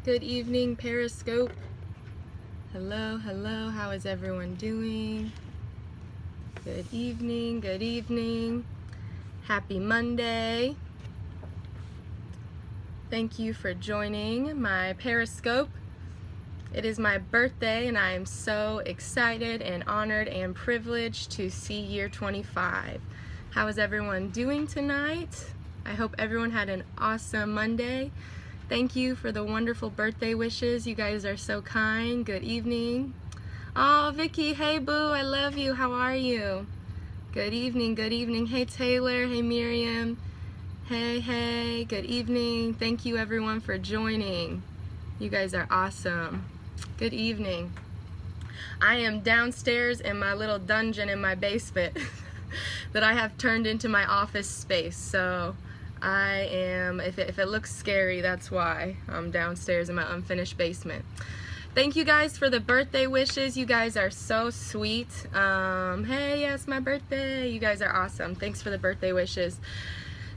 Good evening, Periscope. Hello, hello, how is everyone doing? Good evening, good evening. Happy Monday. Thank you for joining my Periscope. It is my birthday and I am so excited and honored and privileged to see year 25. How is everyone doing tonight? I hope everyone had an awesome Monday. Thank you for the wonderful birthday wishes. You guys are so kind. Good evening. Oh, Vicky, hey boo, I love you. How are you? Good evening, good evening. Hey Taylor, hey Miriam. Hey, good evening. Thank you everyone for joining. You guys are awesome. Good evening. I am downstairs in my little dungeon in my basement that I have turned into my office space. So I am, if it looks scary, that's why I'm downstairs in my unfinished basement. Thank you guys for the birthday wishes. You guys are so sweet. Hey, yes, my birthday. You guys are awesome. Thanks for the birthday wishes.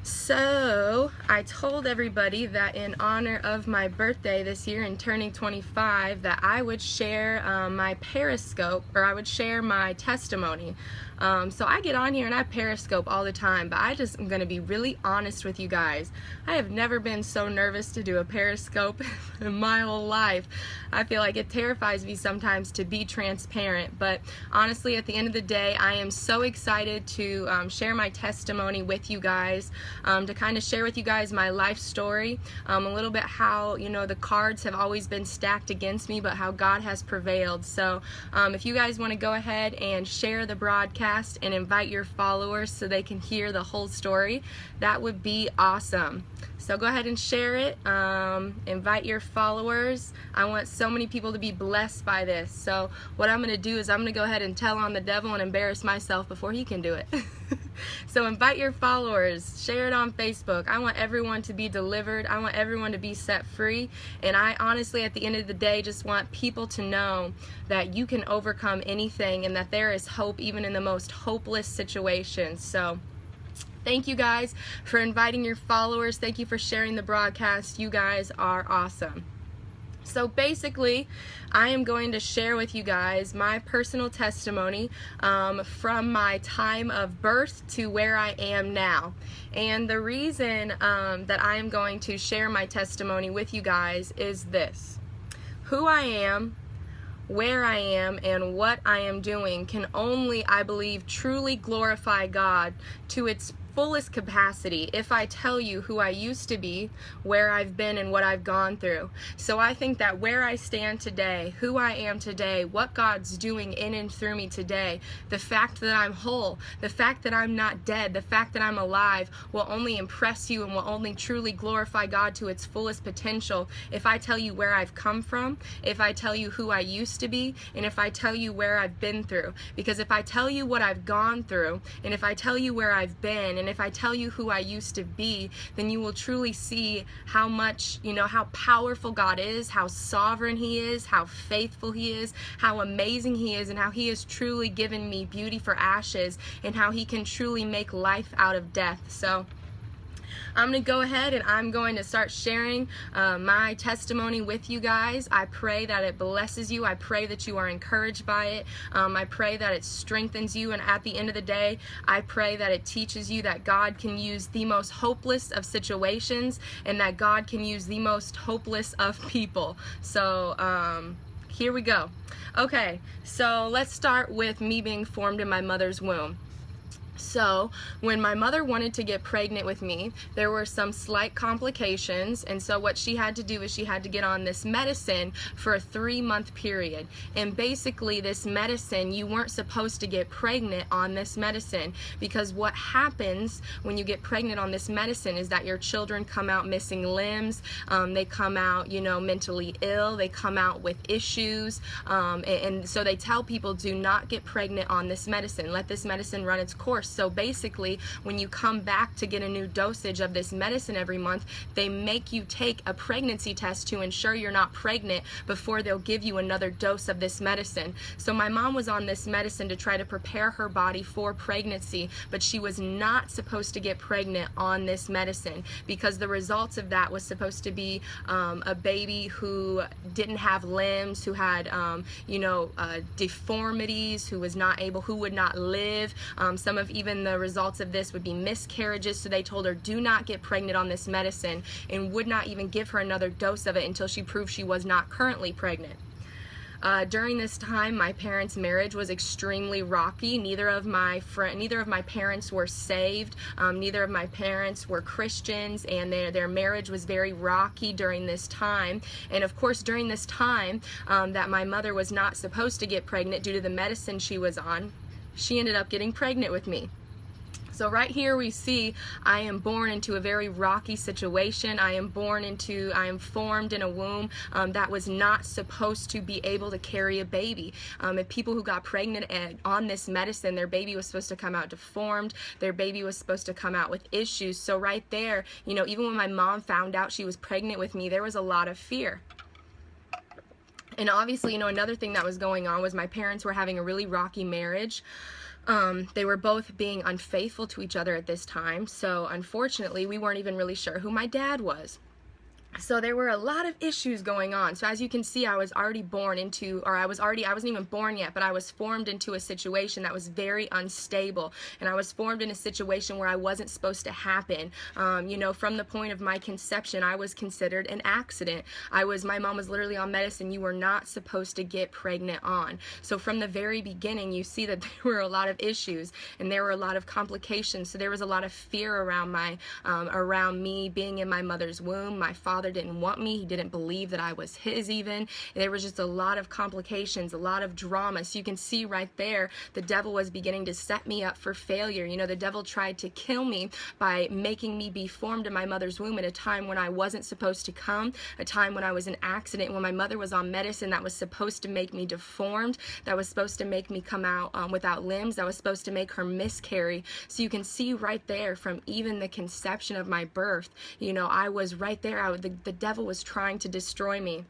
So I told everybody that in honor of my birthday this year and turning 25 that I would share my Periscope, or I would share my testimony. So I get on here and I Periscope all the time, but I just am going to be really honest with you guys. I have never been so nervous to do a Periscope in my whole life. I feel like it terrifies me sometimes to be transparent, but honestly at the end of the day I am so excited to share my testimony with you guys, to kind of share with you guys my life story, a little bit how, you know, the cards have always been stacked against me, but how God has prevailed. So if you guys want to go ahead and share the broadcast and invite your followers so they can hear the whole story, that would be awesome. So go ahead and share it, invite your followers. I want so many people to be blessed by this. So what I'm going to do is I'm going to go ahead and tell on the devil and embarrass myself before he can do it. So invite your followers, share it on Facebook. I want everyone to be delivered. I want everyone to be set free. And I honestly, at the end of the day, just want people to know that you can overcome anything and that there is hope even in the most hopeless situations. So thank you guys for inviting your followers. Thank you for sharing the broadcast. You guys are awesome. So basically, I am going to share with you guys my personal testimony from my time of birth to where I am now. And the reason that I am going to share my testimony with you guys is this: who I am, where I am, and what I am doing can only, I believe, truly glorify God to its fullest capacity if I tell you who I used to be, where I've been, and what I've gone through. So I think that where I stand today, who I am today, what God's doing in and through me today, the fact that I'm whole, the fact that I'm not dead, the fact that I'm alive will only impress you and will only truly glorify God to its fullest potential if I tell you where I've come from, if I tell you who I used to be, and if I tell you where I've been through. Because if I tell you what I've gone through, and if I tell you where I've been, and if I tell you who I used to be, then you will truly see how much, you know, how powerful God is, how sovereign He is, how faithful He is, how amazing He is, and how He has truly given me beauty for ashes, and how He can truly make life out of death. So I'm going to go ahead and I'm going to start sharing my testimony with you guys. I pray that it blesses you. I pray that you are encouraged by it. I pray that it strengthens you. And at the end of the day, I pray that it teaches you that God can use the most hopeless of situations and that God can use the most hopeless of people. So here we go. Okay, so let's start with me being formed in my mother's womb. So when my mother wanted to get pregnant with me, there were some slight complications, and so what she had to do is she had to get on this medicine for a 3-month period. And basically this medicine, you weren't supposed to get pregnant on this medicine, because what happens when you get pregnant on this medicine is that your children come out missing limbs, they come out, you know, mentally ill, they come out with issues, and so they tell people, do not get pregnant on this medicine. Let this medicine run its course So basically, when you come back to get a new dosage of this medicine every month, they make you take a pregnancy test to ensure you're not pregnant before they'll give you another dose of this medicine. So my mom was on this medicine to try to prepare her body for pregnancy, but she was not supposed to get pregnant on this medicine, because the results of that was supposed to be a baby who didn't have limbs, who had deformities, who would not live. Some of even the results of this would be miscarriages. So they told her, do not get pregnant on this medicine, and would not even give her another dose of it until she proved she was not currently pregnant. During this time, my parents' marriage was extremely rocky. Neither of my parents were saved. Neither of my parents were Christians, and their marriage was very rocky during this time. And of course, during this time that my mother was not supposed to get pregnant due to the medicine she was on, she ended up getting pregnant with me. So right here we see I am born into a very rocky situation. I am formed in a womb that was not supposed to be able to carry a baby. And people who got pregnant on this medicine, their baby was supposed to come out deformed. Their baby was supposed to come out with issues. So right there, even when my mom found out she was pregnant with me, there was a lot of fear. And obviously, another thing that was going on was my parents were having a really rocky marriage. They were both being unfaithful to each other at this time, so unfortunately we weren't even really sure who my dad was. So there were a lot of issues going on. So as you can see, I was already born into, or I wasn't even born yet, but I was formed into a situation that was very unstable. And I was formed in a situation where I wasn't supposed to happen. From the point of my conception, I was considered an accident. My mom was literally on medicine you were not supposed to get pregnant on. So from the very beginning, you see that there were a lot of issues and there were a lot of complications. So there was a lot of fear around around me being in my mother's womb. My father didn't want me. He didn't believe that I was his even. There was just a lot of complications, a lot of drama. So you can see right there, the devil was beginning to set me up for failure. The devil tried to kill me by making me be formed in my mother's womb at a time when I wasn't supposed to come, a time when I was an accident, when my mother was on medicine that was supposed to make me deformed, that was supposed to make me come out without limbs, that was supposed to make her miscarry. So you can see right there, from even the conception of my birth, I was right there. The devil was trying to destroy me.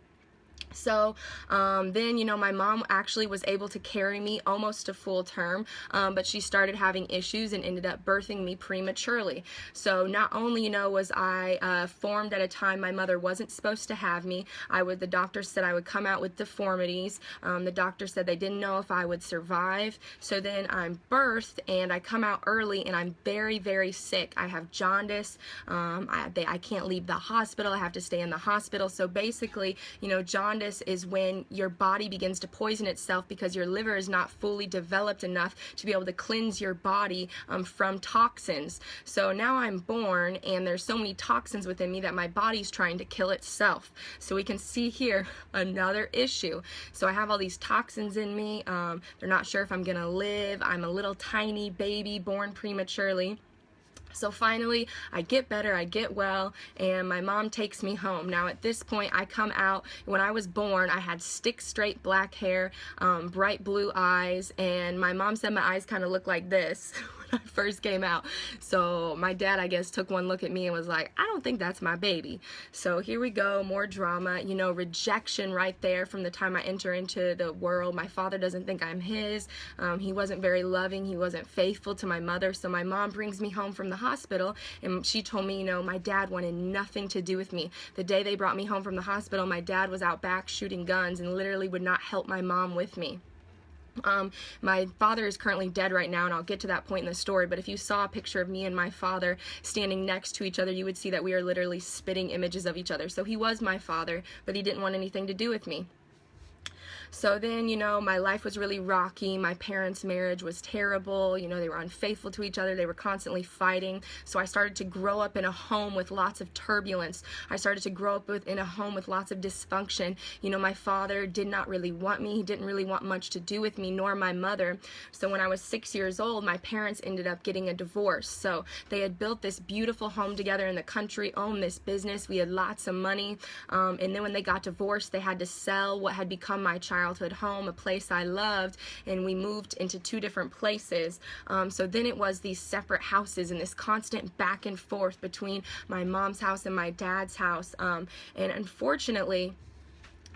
So then, my mom actually was able to carry me almost to full term, but she started having issues and ended up birthing me prematurely. So not only, was I formed at a time my mother wasn't supposed to have me, the doctor said I would come out with deformities. The doctor said they didn't know if I would survive. So then I'm birthed and I come out early and I'm very, very sick. I have jaundice. I can't leave the hospital. I have to stay in the hospital. So basically, jaundice is when your body begins to poison itself because your liver is not fully developed enough to be able to cleanse your body from toxins. So now I'm born and there's so many toxins within me that my body's trying to kill itself. So we can see here another issue. So I have all these toxins in me. They're not sure if I'm gonna live. I'm a little tiny baby born prematurely. So finally, I get better, I get well, and my mom takes me home. Now at this point, I come out. When I was born, I had stick straight black hair, bright blue eyes, and my mom said my eyes kind of looked like this when I first came out. So my dad, I guess, took one look at me and was like, I don't think that's my baby. So here we go, more drama, rejection right there from the time I enter into the world. My father doesn't think I'm his. He wasn't very loving. He wasn't faithful to my mother. So my mom brings me home from the hospital, and she told me, my dad wanted nothing to do with me. The day they brought me home from the hospital, my dad was out back shooting guns and literally would not help my mom with me. My father is currently dead right now, and I'll get to that point in the story, but if you saw a picture of me and my father standing next to each other, you would see that we are literally spitting images of each other. So he was my father, but he didn't want anything to do with me. So then, my life was really rocky. My parents' marriage was terrible. They were unfaithful to each other. They were constantly fighting. So I started to grow up in a home with lots of turbulence. I started to grow up in a home with lots of dysfunction. My father did not really want me. He didn't really want much to do with me, nor my mother. So when I was 6 years old, my parents ended up getting a divorce. So they had built this beautiful home together in the country, owned this business. We had lots of money. And then when they got divorced, they had to sell what had become become my childhood home, a place I loved, and we moved into two different places. So then it was these separate houses and this constant back and forth between my mom's house and my dad's house. And unfortunately,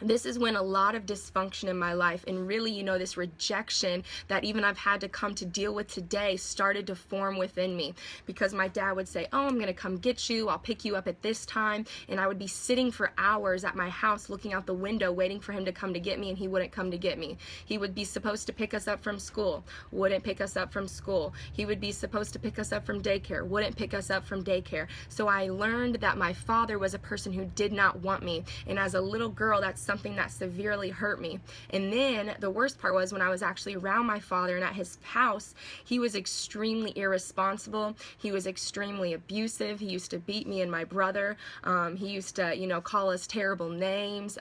this is when a lot of dysfunction in my life, and really, this rejection that even I've had to come to deal with today, started to form within me. Because my dad would say, oh, I'm going to come get you, I'll pick you up at this time, and I would be sitting for hours at my house looking out the window waiting for him to come to get me, and he wouldn't come to get me. He would be supposed to pick us up from school, wouldn't pick us up from school. He would be supposed to pick us up from daycare, wouldn't pick us up from daycare. So I learned that my father was a person who did not want me, and as a little girl, that's something that severely hurt me. And then the worst part was when I was actually around my father and at his house, he was extremely irresponsible. He was extremely abusive. He used to beat me and my brother. He used to, call us terrible names.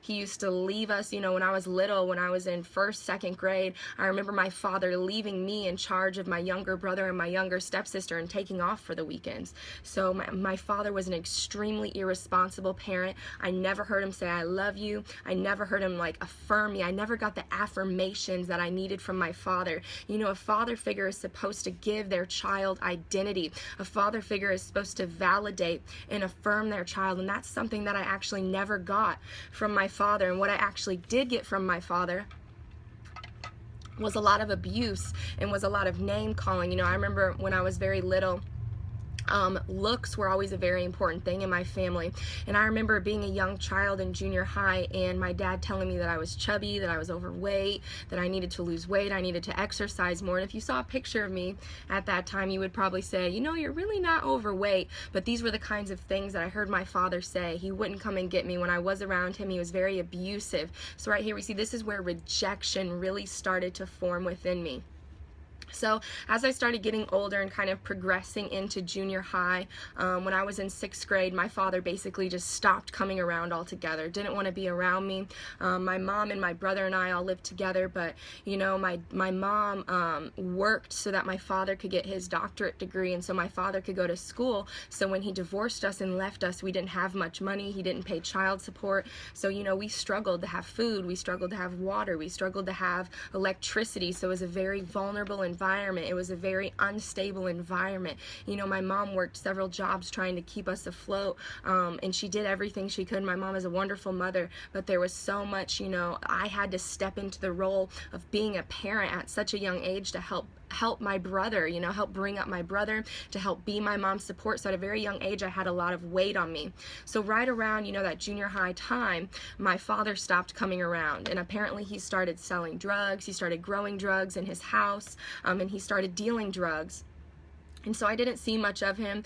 He used to leave us, when I was little, when I was in first, second grade, I remember my father leaving me in charge of my younger brother and my younger stepsister and taking off for the weekends. So my father was an extremely irresponsible parent. I never heard him say, I love you. I never heard him affirm me. I never got the affirmations that I needed from my father. A father figure is supposed to give their child identity. A father figure is supposed to validate and affirm their child, and that's something that I actually never got from my father. And what I actually did get from my father was a lot of abuse and was a lot of name calling. I remember when I was very little, looks were always a very important thing in my family. And I remember being a young child in junior high and my dad telling me that I was chubby, that I was overweight, that I needed to lose weight, I needed to exercise more. And if you saw a picture of me at that time, you would probably say, you're really not overweight. But these were the kinds of things that I heard my father say. He wouldn't come and get me when I was around him. He was very abusive. So right here we see this is where rejection really started to form within me. So as I started getting older and kind of progressing into junior high, when I was in 6th grade, my father basically just stopped coming around altogether, didn't want to be around me. My mom and my brother and I all lived together, but my mom worked so that my father could get his doctorate degree, and so my father could go to school. So when he divorced us and left us, we didn't have much money. He didn't pay child support. So we struggled to have food, we struggled to have water, we struggled to have electricity. So it was a very vulnerable environment. It was a very unstable environment. My mom worked several jobs trying to keep us afloat, and she did everything she could. My mom is a wonderful mother, but there was so much, I had to step into the role of being a parent at such a young age to help my brother, help bring up my brother, to help be my mom's support. So at a very young age, I had a lot of weight on me. So right around, that junior high time, my father stopped coming around, and apparently he started selling drugs. He started growing drugs in his house, and he started dealing drugs. And so I didn't see much of him.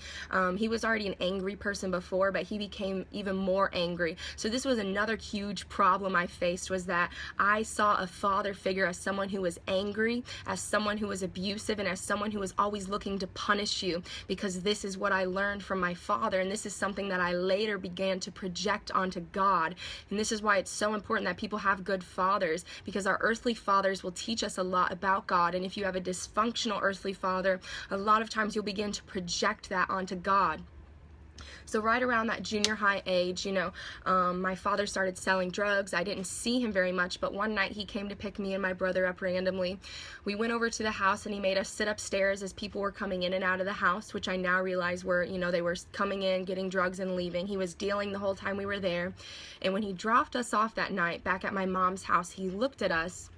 He was already an angry person before, but he became even more angry. So this was another huge problem I faced, was that I saw a father figure as someone who was angry, as someone who was abusive, and as someone who was always looking to punish you, because this is what I learned from my father, and this is something that I later began to project onto God. And this is why it's so important that people have good fathers, because our earthly fathers will teach us a lot about God. And if you have a dysfunctional earthly father, a lot of times you'll begin to project that onto God. So right around that junior high age, my father started selling drugs. I didn't see him very much, but one night he came to pick me and my brother up randomly. We went over to the house and he made us sit upstairs as people were coming in and out of the house, which I now realize were, they were coming in, getting drugs and leaving. He was dealing the whole time we were there. And when he dropped us off that night back at my mom's house, he looked at us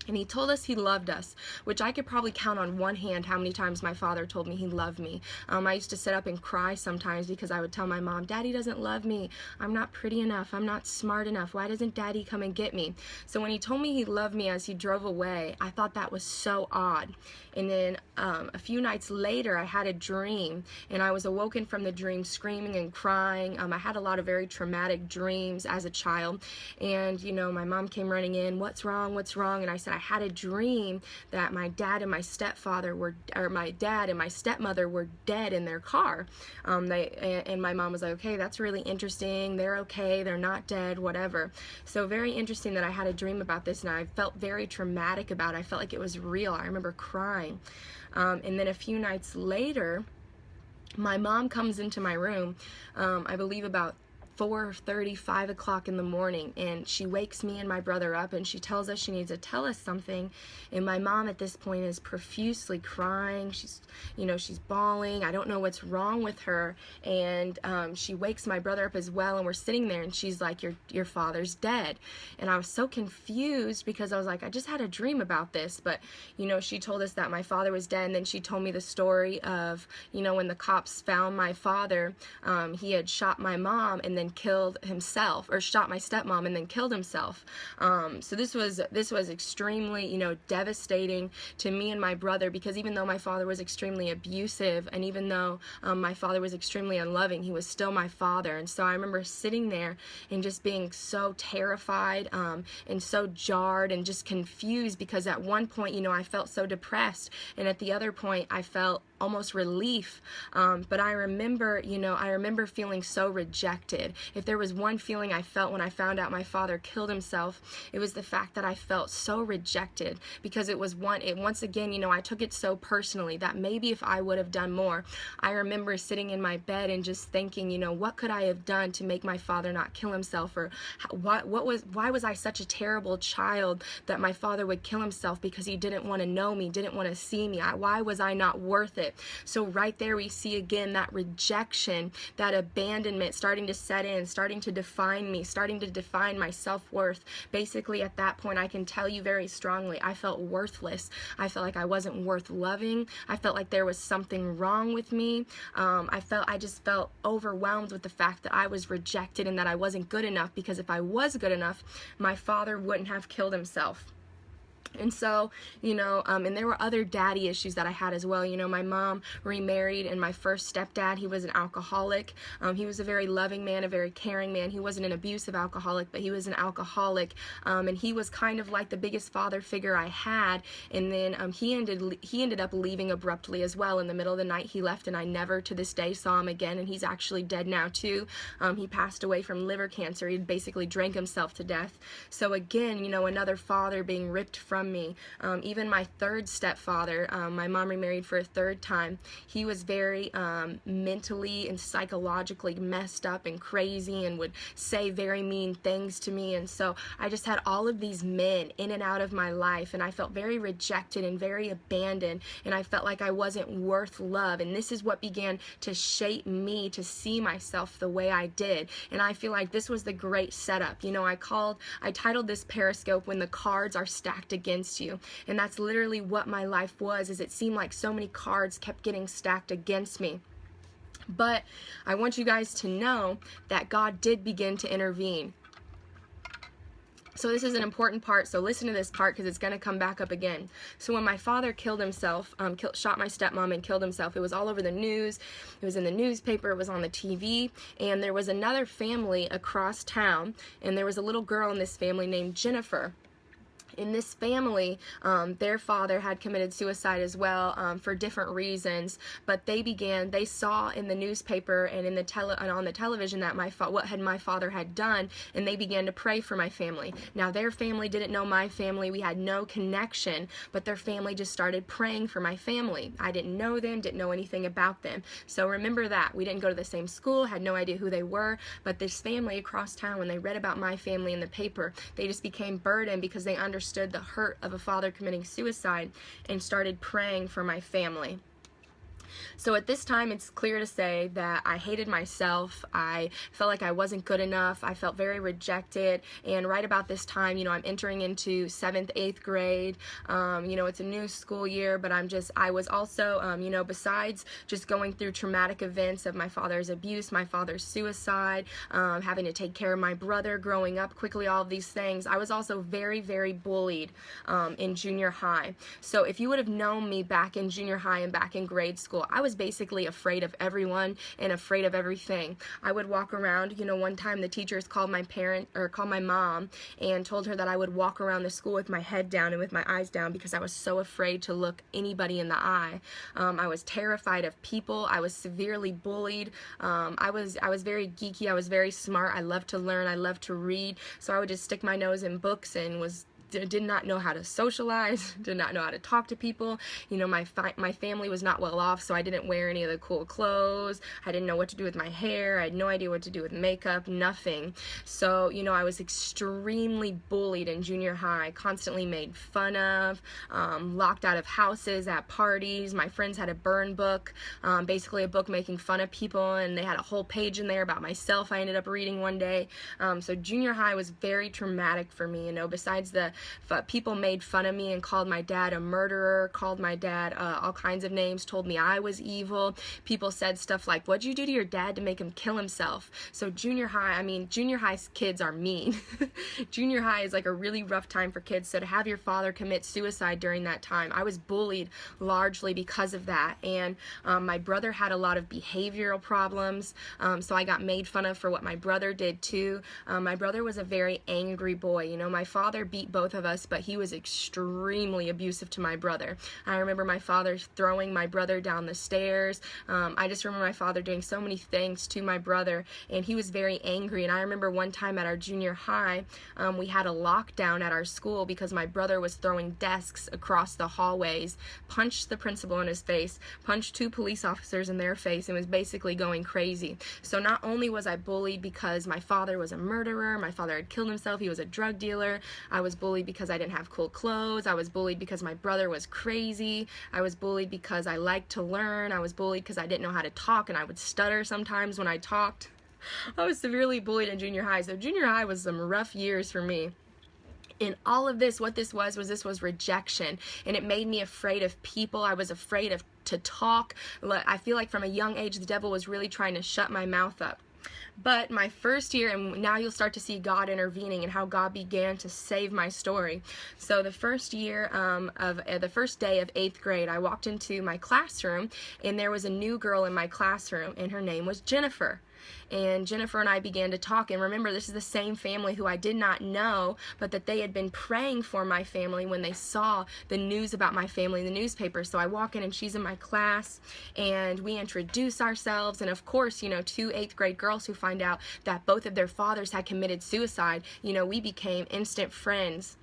and he told us he loved us, which I could probably count on one hand how many times my father told me he loved me. I used to sit up and cry sometimes because I would tell my mom, Daddy doesn't love me. I'm not pretty enough. I'm not smart enough. Why doesn't Daddy come and get me? So when he told me he loved me as he drove away, I thought that was so odd. And then a few nights later, I had a dream, and I was awoken from the dream screaming and crying. I had a lot of very traumatic dreams as a child, and my mom came running in, what's wrong, and I said, I had a dream that my dad and my stepfather my dad and my stepmother were dead in their car. And my mom was like, okay, that's really interesting, they're okay, they're not dead, whatever. So very interesting that I had a dream about this, and I felt very traumatic about it. I felt like it was real. I remember crying. And then a few nights later, my mom comes into my room, I believe about 4:30, 5 o'clock in the morning, and she wakes me and my brother up, and she tells us she needs to tell us something. And my mom at this point is profusely crying. She's bawling. I don't know what's wrong with her. And she wakes my brother up as well, and we're sitting there, and she's like, your father's dead. And I was so confused because I was like, I just had a dream about this. But she told us that my father was dead, and then she told me the story of when the cops found my father, he had shot my mom and then killed himself, or shot my stepmom and then killed himself. So this was extremely devastating to me and my brother, because even though my father was extremely abusive, and even though my father was extremely unloving, he was still my father. And so I remember sitting there and just being so terrified, and so jarred and just confused, because at one point I felt so depressed, and at the other point I felt almost relief. But I remember feeling so rejected. If there was one feeling I felt when I found out my father killed himself, it was the fact that I felt so rejected, because once again, I took it so personally that maybe if I would have done more. I remember sitting in my bed and just thinking, what could I have done to make my father not kill himself, or why was I such a terrible child that my father would kill himself because he didn't want to know me, didn't want to see me? Why was I not worth it? So right there we see again that rejection, that abandonment starting to set in, starting to define me, starting to define my self-worth. Basically at that point, I can tell you very strongly, I felt worthless. I felt like I wasn't worth loving. I felt like there was something wrong with me. I just felt overwhelmed with the fact that I was rejected and that I wasn't good enough, because if I was good enough, my father wouldn't have killed himself. And so, and there were other daddy issues that I had as well. My mom remarried, and my first stepdad, he was an alcoholic. He was a very loving man, a very caring man. He wasn't an abusive alcoholic, but he was an alcoholic. And he was kind of like the biggest father figure I had. And then he ended up leaving abruptly as well. In the middle of the night, he left, and I never to this day saw him again. And he's actually dead now too. He passed away from liver cancer. He basically drank himself to death. So again, another father being ripped from me. Even my third stepfather, my mom remarried for a third time, he was very mentally and psychologically messed up and crazy, and would say very mean things to me. And so I just had all of these men in and out of my life, and I felt very rejected and very abandoned, and I felt like I wasn't worth love. And this is what began to shape me to see myself the way I did. And I feel like this was the great setup. I titled this Periscope, When the Cards Are Stacked Against You. And that's literally what my life was, is it seemed like so many cards kept getting stacked against me. But I want you guys to know that God did begin to intervene. So this is an important part, so listen to this part, because it's going to come back up again. So when my father killed himself, shot my stepmom and killed himself, it was all over the news, it was in the newspaper, it was on the TV, and there was another family across town, and there was a little girl in this family named Jennifer. In this family, their father had committed suicide as well, for different reasons, but they saw in the newspaper and on the television that my father had done, and they began to pray for my family. Now their family didn't know my family, we had no connection, but their family just started praying for my family. I didn't know them, didn't know anything about them. So remember that. We didn't go to the same school, had no idea who they were, but this family across town, when they read about my family in the paper, they just became burdened because they understood the hurt of a father committing suicide and started praying for my family. So at this time, it's clear to say that I hated myself. I felt like I wasn't good enough. I felt very rejected. And right about this time, I'm entering into 7th, 8th grade. It's a new school year, but I was also, besides just going through traumatic events of my father's abuse, my father's suicide, having to take care of my brother, growing up quickly, all of these things, I was also very, very bullied in junior high. So if you would have known me back in junior high and back in grade school, I was basically afraid of everyone and afraid of everything. I would walk around, one time the teachers called my mom and told her that I would walk around the school with my head down and with my eyes down because I was so afraid to look anybody in the eye. I was terrified of people. I was severely bullied. I was very geeky. I was very smart. I loved to learn. I loved to read. So I would just stick my nose in books and was did not know how to socialize, did not know how to talk to people. You know, my family was not well off, so I didn't wear any of the cool clothes. I didn't know what to do with my hair. I had no idea what to do with makeup, nothing. So, you know, I was extremely bullied in junior high, constantly made fun of, locked out of houses at parties. My friends had a burn book, basically a book making fun of people, and they had a whole page in there about myself I ended up reading one day. So junior high was very traumatic for me. You know, besides the people made fun of me and called my dad a murderer, called my dad all kinds of names, told me I was evil. People said stuff like, "What'd you do to your dad to make him kill himself?" So junior high, I mean, junior high kids are mean. Junior high is like a really rough time for kids. So to have your father commit suicide during that time, I was bullied largely because of that. And my brother had a lot of behavioral problems, so I got made fun of for what my brother did too. My brother was a very angry boy. You know, my father beat both of us, but he was extremely abusive to my brother. I remember my father throwing my brother down the stairs. I just remember my father doing so many things to my brother, and he was very angry. And I remember one time at our junior high, we had a lockdown at our school because my brother was throwing desks across the hallways, punched the principal in his face, punched 2 police officers in their face, and was basically going crazy. So not only was I bullied because my father was a murderer, my father had killed himself, he was a drug dealer, I was bullied because I didn't have cool clothes, I was bullied because my brother was crazy, I was bullied because I liked to learn, I was bullied because I didn't know how to talk and I would stutter sometimes when I talked. I was severely bullied in junior high, so junior high was some rough years for me. In all of this, what this was rejection, and it made me afraid of people. I was afraid to talk. I feel like from a young age, the devil was really trying to shut my mouth up. But my first year, and now you'll start to see God intervening and how God began to save my story. So the first year the first day of 8th grade, I walked into my classroom, and there was a new girl in my classroom, and her name was Jennifer. And Jennifer and I began to talk, and remember, this is the same family who I did not know, but that they had been praying for my family when they saw the news about my family in the newspaper. So I walk in, and she's in my class, and we introduce ourselves, and of course, you know, 2 8th grade girls who find out that both of their fathers had committed suicide, you know, we became instant friends.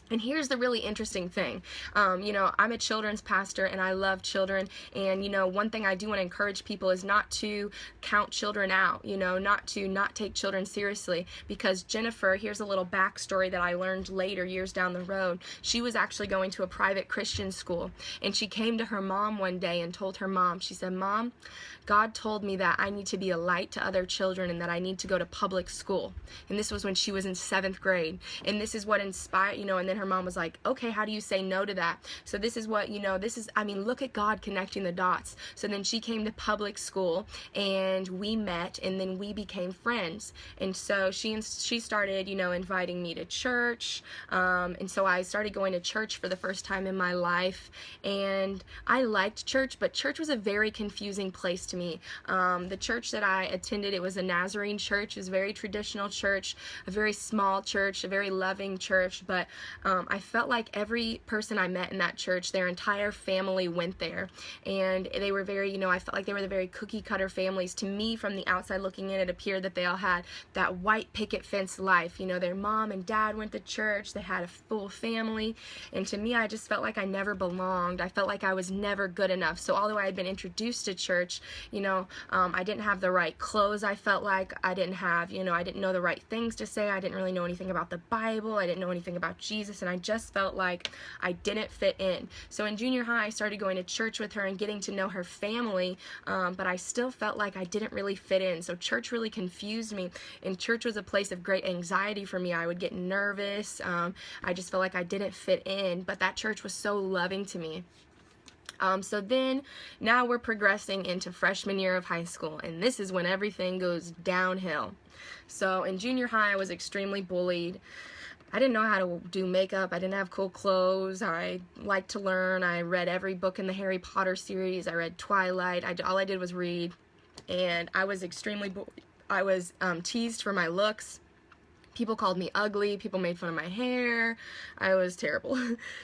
And here's the really interesting thing. You know, I'm a children's pastor and I love children. And, you know, one thing I do want to encourage people is not to count children out, you know, not take children seriously. Because Jennifer, here's a little backstory that I learned later, years down the road. She was actually going to a private Christian school. And she came to her mom one day and told her mom, she said, "Mom, God told me that I need to be a light to other children and that I need to go to public school." And this was when she was in 7th grade. And this is what inspired, you know, and then her mom was like, "Okay, how do you say no to that?" So this is what, you know, I mean, look at God connecting the dots. So then she came to public school and we met, and then we became friends. And so she started, you know, inviting me to church. And so I started going to church for the first time in my life. And I liked church, but church was a very confusing place to me. The church that I attended, it was a Nazarene church. It was a very traditional church, a very small church, a very loving church, but I felt like every person I met in that church, their entire family went there, and they were very, you know, I felt like they were the very cookie cutter families. To me, from the outside looking in, it appeared that they all had that white picket fence life. You know, their mom and dad went to church, they had a full family, and to me, I just felt like I never belonged. I felt like I was never good enough. So although I had been introduced to church, you know, I didn't have the right clothes. I felt like I didn't have, you know, I didn't know the right things to say. I didn't really know anything about the Bible. I didn't know anything about Jesus, and I just felt like I didn't fit in. So in junior high, I started going to church with her and getting to know her family, but I still felt like I didn't really fit in. So church really confused me, and church was a place of great anxiety for me. I would get nervous. I just felt like I didn't fit in, but that church was so loving to me. So then, now we're progressing into freshman year of high school, and this is when everything goes downhill. So in junior high, I was extremely bullied. I didn't know how to do makeup. I didn't have cool clothes. I liked to learn. I read every book in the Harry Potter series. I read Twilight. All I did was read, and I was extremely bullied. I was teased for my looks. People called me ugly. People made fun of my hair. I was terrible.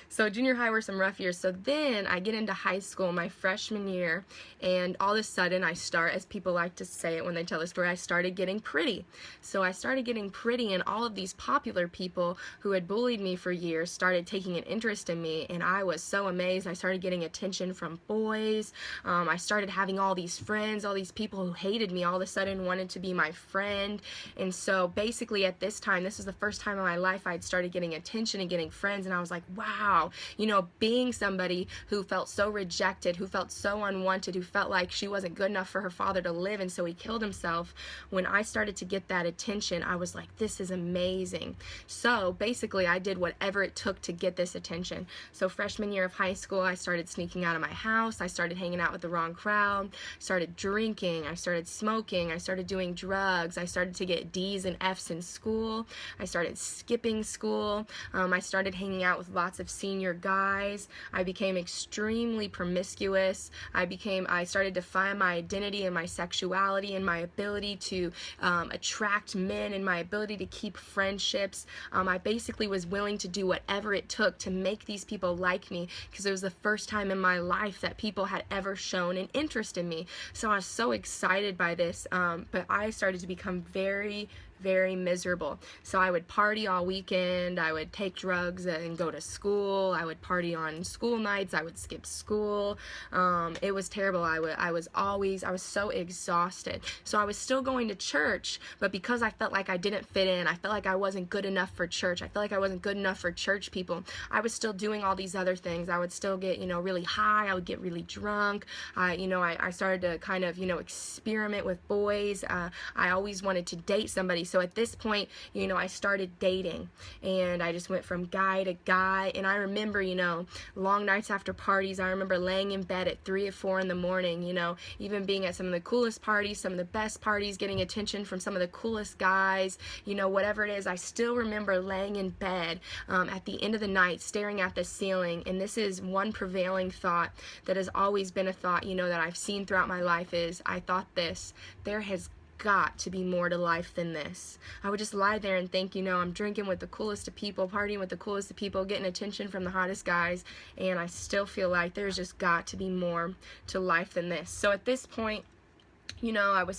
So junior high were some rough years. So then I get into high school my freshman year, and all of a sudden I start, as people like to say it when they tell the story, I started getting pretty. So I started getting pretty, and all of these popular people who had bullied me for years started taking an interest in me, and I was so amazed. I started getting attention from boys. I started having all these friends, all these people who hated me all of a sudden wanted to be my friend. And so basically at this time, this was the first time in my life I'd started getting attention and getting friends, and I was like, wow, being somebody who felt so rejected, who felt so unwanted, who felt like she wasn't good enough for her father to live, and so he killed himself. When I started to get that attention, I was like, this is amazing. So basically I did whatever it took to get this attention. So freshman year of high school, I started sneaking out of my house. I started hanging out with the wrong crowd, started drinking, I started smoking, I started doing drugs, I started to get D's and F's in school, I started skipping school, I started hanging out with lots of senior guys, I became extremely promiscuous, I started to find my identity and my sexuality and my ability to attract men and my ability to keep friendships. I basically was willing to do whatever it took to make these people like me, because it was the first time in my life that people had ever shown an interest in me. So I was so excited by this, but I started to become very, very miserable. So I would party all weekend, I would take drugs and go to school, I would party on school nights, I would skip school. It was terrible. I was so exhausted. So I was still going to church, but because I felt like I didn't fit in, I felt like I wasn't good enough for church, I felt like I wasn't good enough for church people, I was still doing all these other things. I would still get, really high, I would get really drunk, I started to kind of, experiment with boys. I always wanted to date somebody. So at this point, I started dating, and I just went from guy to guy. And I remember, long nights after parties, I remember laying in bed at 3 or 4 in the morning, even being at some of the coolest parties, some of the best parties, getting attention from some of the coolest guys, whatever it is. I still remember laying in bed at the end of the night, staring at the ceiling. And this is one prevailing thought that has always been a thought, that I've seen throughout my life, is I thought this: there has got to be more to life than this. I would just lie there and think, I'm drinking with the coolest of people, partying with the coolest of people, getting attention from the hottest guys, and I still feel like there's just got to be more to life than this. So at this point, I was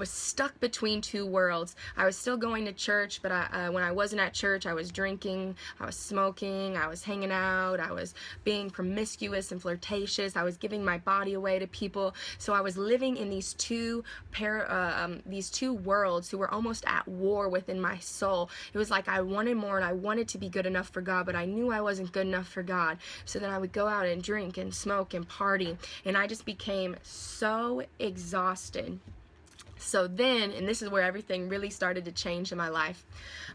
stuck between two worlds. I was still going to church, but when I wasn't at church, I was drinking, I was smoking, I was hanging out, I was being promiscuous and flirtatious, I was giving my body away to people. So I was living in these two worlds who were almost at war within my soul. It was like I wanted more, and I wanted to be good enough for God, but I knew I wasn't good enough for God. So then I would go out and drink and smoke and party, and I just became so exhausted. So then, and this is where everything really started to change in my life,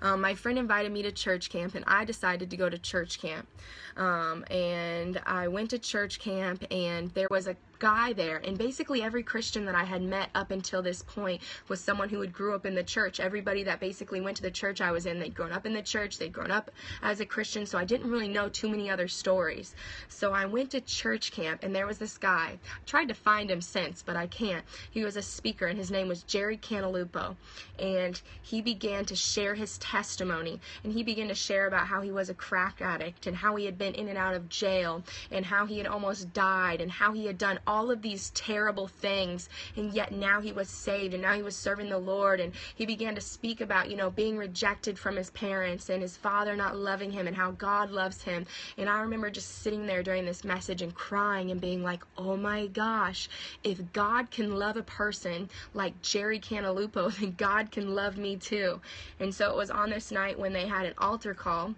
my friend invited me to church camp, and I decided to go to church camp. And I went to church camp, and there was a guy there, and basically every Christian that I had met up until this point was someone who had grew up in the church. Everybody that basically went to the church I was in, they'd grown up in the church, they'd grown up as a Christian, so I didn't really know too many other stories. So I went to church camp, and there was this guy. I tried to find him since, but I can't. He was a speaker, and his name was Jerry Cantalupo, and he began to share his testimony, and he began to share about how he was a crack addict, and how he had been in and out of jail, and how he had almost died, and how he had done all of these terrible things, and yet now he was saved, and now he was serving the Lord. And he began to speak about, being rejected from his parents, and his father not loving him, and how God loves him. And I remember just sitting there during this message and crying and being like, oh my gosh, if God can love a person like Jerry Cantalupo, then God can love me too. And so it was on this night when they had an altar call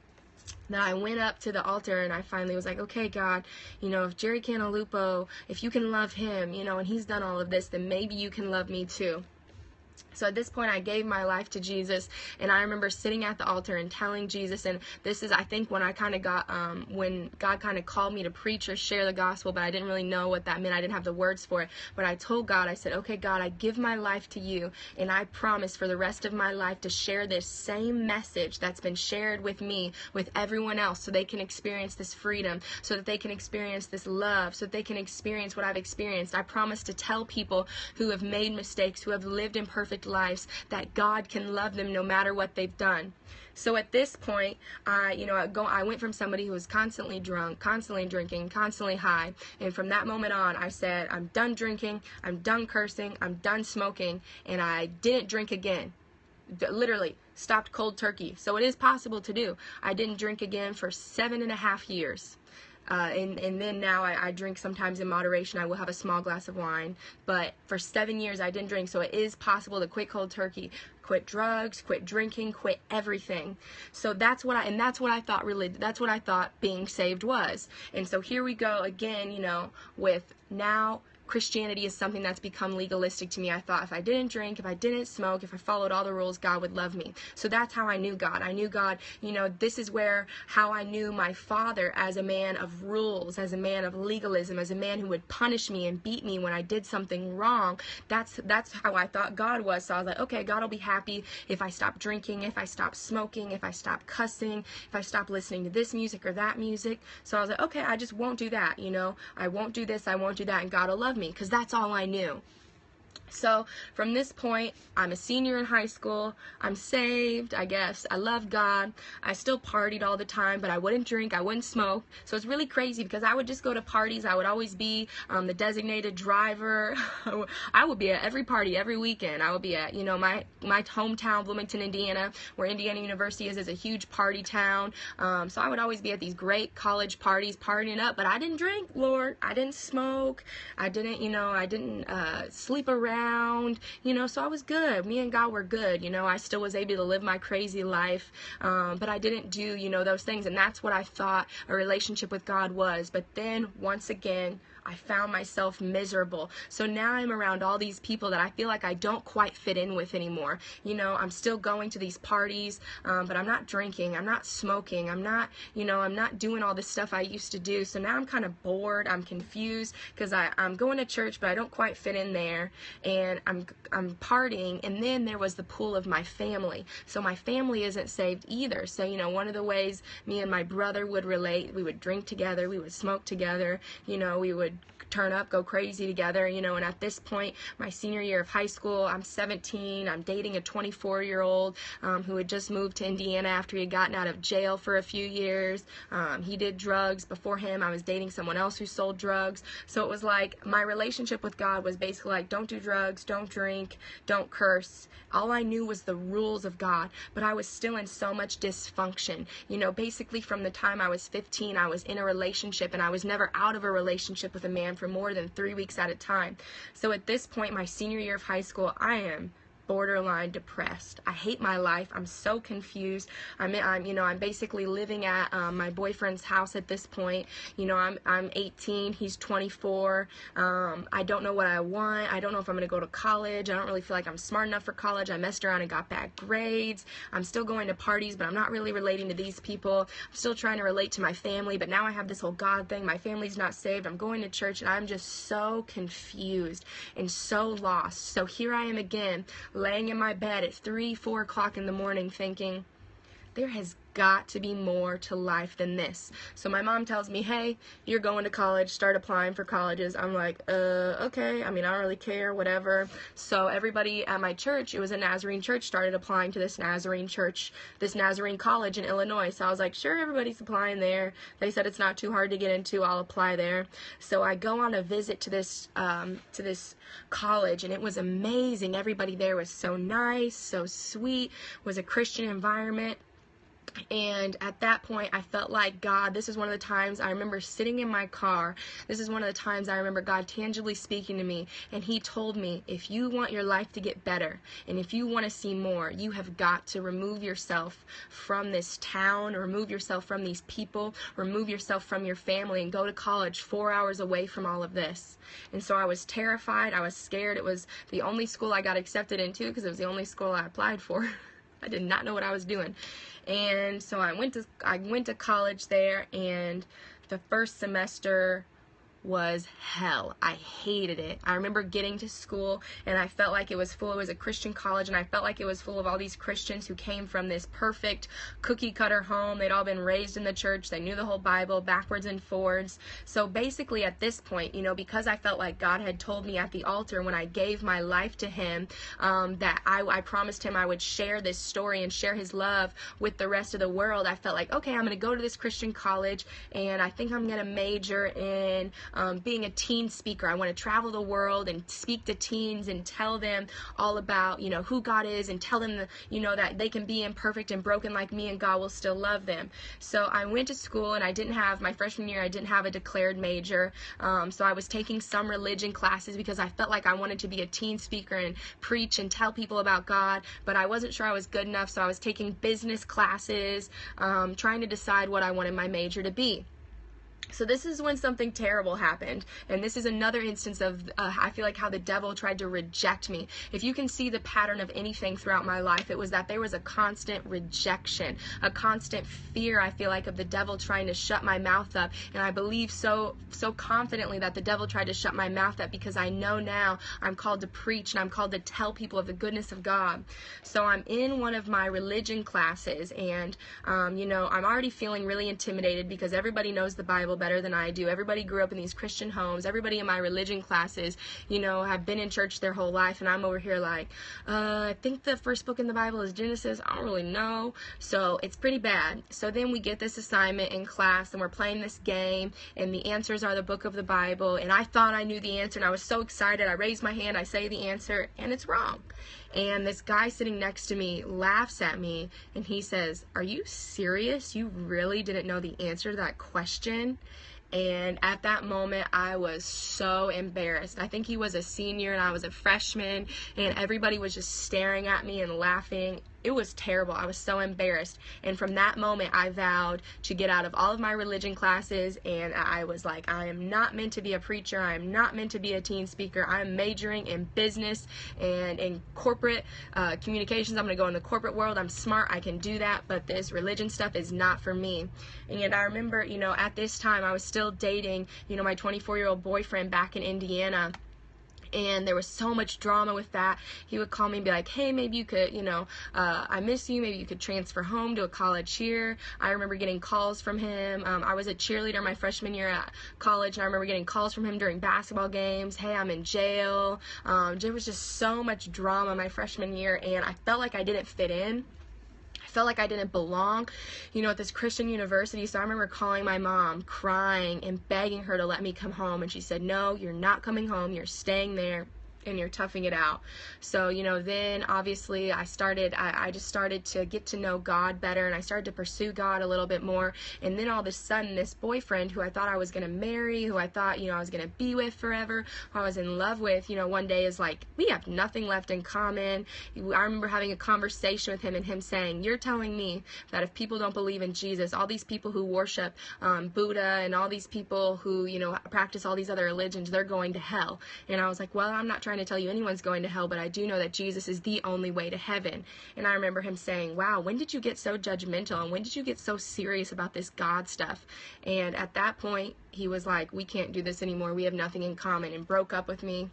that I went up to the altar, and I finally was like, okay, God, if Jerry Cantalupo, if you can love him, and he's done all of this, then maybe you can love me too. So at this point, I gave my life to Jesus, and I remember sitting at the altar and telling Jesus, and this is, I think, when I kind of got, when God kind of called me to preach or share the gospel, but I didn't really know what that meant. I didn't have the words for it, but I told God, I said, okay, God, I give my life to you, and I promise for the rest of my life to share this same message that's been shared with me, with everyone else, so they can experience this freedom, so that they can experience this love, so that they can experience what I've experienced. I promise to tell people who have made mistakes, who have lived imperfect perfect lives, that God can love them no matter what they've done. So at this point, I went from somebody who was constantly drunk, constantly drinking, constantly high, and from that moment on, I said, I'm done drinking, I'm done cursing, I'm done smoking, and I didn't drink again. Literally stopped cold turkey. So it is possible to do. I didn't drink again for 7.5 years. And then now I drink sometimes in moderation. I will have a small glass of wine, but for 7 years I didn't drink. So it is possible to quit cold turkey, quit drugs, quit drinking, quit everything. So that's what I thought being saved was. And so here we go again, with now Christianity is something that's become legalistic to me. I thought if I didn't drink, if I didn't smoke, if I followed all the rules, God would love me. So that's how I knew God. I knew God, this is how I knew my Father as a man of rules, as a man of legalism, as a man who would punish me and beat me when I did something wrong. That's how I thought God was. So I was like, okay, God will be happy if I stop drinking, if I stop smoking, if I stop cussing, if I stop listening to this music or that music. So I was like, okay, I just won't do that. I won't do this, I won't do that, and God will love me, because that's all I knew. So from this point, I'm a senior in high school. I'm saved, I guess. I love God. I still partied all the time, but I wouldn't drink. I wouldn't smoke. So it's really crazy because I would just go to parties. I would always be the designated driver. I would be at every party every weekend. I would be at, my hometown, Bloomington, Indiana, where Indiana University is a huge party town. So I would always be at these great college parties partying up, but I didn't drink, Lord. I didn't smoke. I didn't sleep around. So I was good. Me and God were good. I still was able to live my crazy life, but I didn't do, those things, and that's what I thought a relationship with God was. But then, once again, I found myself miserable. So now I'm around all these people that I feel like I don't quite fit in with anymore. I'm still going to these parties, but I'm not drinking, I'm not smoking, I'm not doing all this stuff I used to do. So now I'm kind of bored, I'm confused, because I'm going to church, but I don't quite fit in there, and I'm partying. And then there was the pool of my family. So my family isn't saved either. So, one of the ways me and my brother would relate, we would drink together, we would smoke together, we would turn up, go crazy together, and at this point, my senior year of high school, I'm 17, I'm dating a 24-year-old who had just moved to Indiana after he had gotten out of jail for a few years. He did drugs. Before him, I was dating someone else who sold drugs. So it was like my relationship with God was basically like, don't do drugs, don't drink, don't curse. All I knew was the rules of God, but I was still in so much dysfunction. Basically from the time I was 15, I was in a relationship, and I was never out of a relationship with a man for more than 3 weeks at a time. So at this point, my senior year of high school, I am borderline depressed. I hate my life. I'm so confused. I'm basically living at my boyfriend's house at this point. I'm 18. He's 24. I don't know what I want. I don't know if I'm going to go to college. I don't really feel like I'm smart enough for college. I messed around and got bad grades. I'm still going to parties, but I'm not really relating to these people. I'm still trying to relate to my family, but now I have this whole God thing. My family's not saved. I'm going to church, and I'm just so confused and so lost. So here I am again, laying in my bed at 3-4 o'clock in the morning thinking, there has got to be more to life than this. So my mom tells me, hey, you're going to college, start applying for colleges. I'm like, okay. I don't really care, whatever. So everybody at my church, it was a Nazarene church, started applying to this Nazarene church, this Nazarene college in Illinois. So I was like, sure, everybody's applying there. They said it's not too hard to get into, I'll apply there. So I go on a visit to this college, and it was amazing. Everybody there was so nice, so sweet, was a Christian environment. And at that point, I felt like God, this is one of the times I remember sitting in my car. This is one of the times I remember God tangibly speaking to me. And he told me, if you want your life to get better, and if you want to see more, you have got to remove yourself from this town, remove yourself from these people, remove yourself from your family, and go to college 4 hours away from all of this. And so I was terrified. I was scared. It was the only school I got accepted into because it was the only school I applied for. I did not know what I was doing. And so I went to college there, and the first semester was hell. I hated it. I remember getting to school and I felt like it was full. It was a Christian college, and I felt like it was full of all these Christians who came from this perfect cookie cutter home. They'd all been raised in the church. They knew the whole Bible backwards and forwards. So basically at this point, because I felt like God had told me at the altar when I gave my life to him, that I promised him I would share this story and share his love with the rest of the world. I felt like, okay, I'm going to go to this Christian college, and I think I'm going to major in being a teen speaker. I want to travel the world and speak to teens and tell them all about, who God is, and tell them, that they can be imperfect and broken like me and God will still love them. So I went to school, and my freshman year, I didn't have a declared major. So I was taking some religion classes because I felt like I wanted to be a teen speaker and preach and tell people about God, but I wasn't sure I was good enough. So I was taking business classes, trying to decide what I wanted my major to be. So this is when something terrible happened, and this is another instance of, I feel like, how the devil tried to reject me. If you can see the pattern of anything throughout my life, it was that there was a constant rejection, a constant fear, I feel like, of the devil trying to shut my mouth up. And I believe so confidently that the devil tried to shut my mouth up because I know now I'm called to preach and I'm called to tell people of the goodness of God. So I'm in one of my religion classes, and I'm already feeling really intimidated because everybody knows the Bible better than I do. Everybody grew up in these Christian homes. Everybody in my religion classes, have been in church their whole life, and I'm over here like, I think the first book in the Bible is Genesis. I don't really know. So it's pretty bad. So then we get this assignment in class, and we're playing this game, and the answers are the book of the Bible, and I thought I knew the answer, and I was so excited. I raised my hand, I say the answer, and it's wrong. And this guy sitting next to me laughs at me, and he says, "Are you serious? You really didn't know the answer to that question?" And at that moment, I was so embarrassed. I think he was a senior and I was a freshman, and everybody was just staring at me and laughing. It was terrible. I was so embarrassed. And from that moment, I vowed to get out of all of my religion classes, and I was like, I am not meant to be a preacher. I am not meant to be a teen speaker. I'm majoring in business and in corporate communications. I'm going to go in the corporate world. I'm smart. I can do that, but this religion stuff is not for me. And I remember, at this time, I was still dating, my 24-year-old boyfriend back in Indiana. And there was so much drama with that. He would call me and be like, hey, maybe you could, I miss you. Maybe you could transfer home to a college here. I remember getting calls from him. I was a cheerleader my freshman year at college, and I remember getting calls from him during basketball games. Hey, I'm in jail. There was just so much drama my freshman year, and I felt like I didn't fit in. Felt like I didn't belong, at this Christian university. So I remember calling my mom, crying and begging her to let me come home, and she said, no, you're not coming home, you're staying there, and you're toughing it out. So, then obviously I just started to get to know God better, and I started to pursue God a little bit more. And then all of a sudden, this boyfriend who I thought I was going to marry, who I thought, I was going to be with forever, who I was in love with, one day is like, we have nothing left in common. I remember having a conversation with him, and him saying, you're telling me that if people don't believe in Jesus, all these people who worship Buddha and all these people who, practice all these other religions, they're going to hell. And I was like, well, I'm not trying to tell you anyone's going to hell, but I do know that Jesus is the only way to heaven. And I remember him saying, wow, when did you get so judgmental, and when did you get so serious about this God stuff? And at that point, he was like, we can't do this anymore, we have nothing in common, and broke up with me.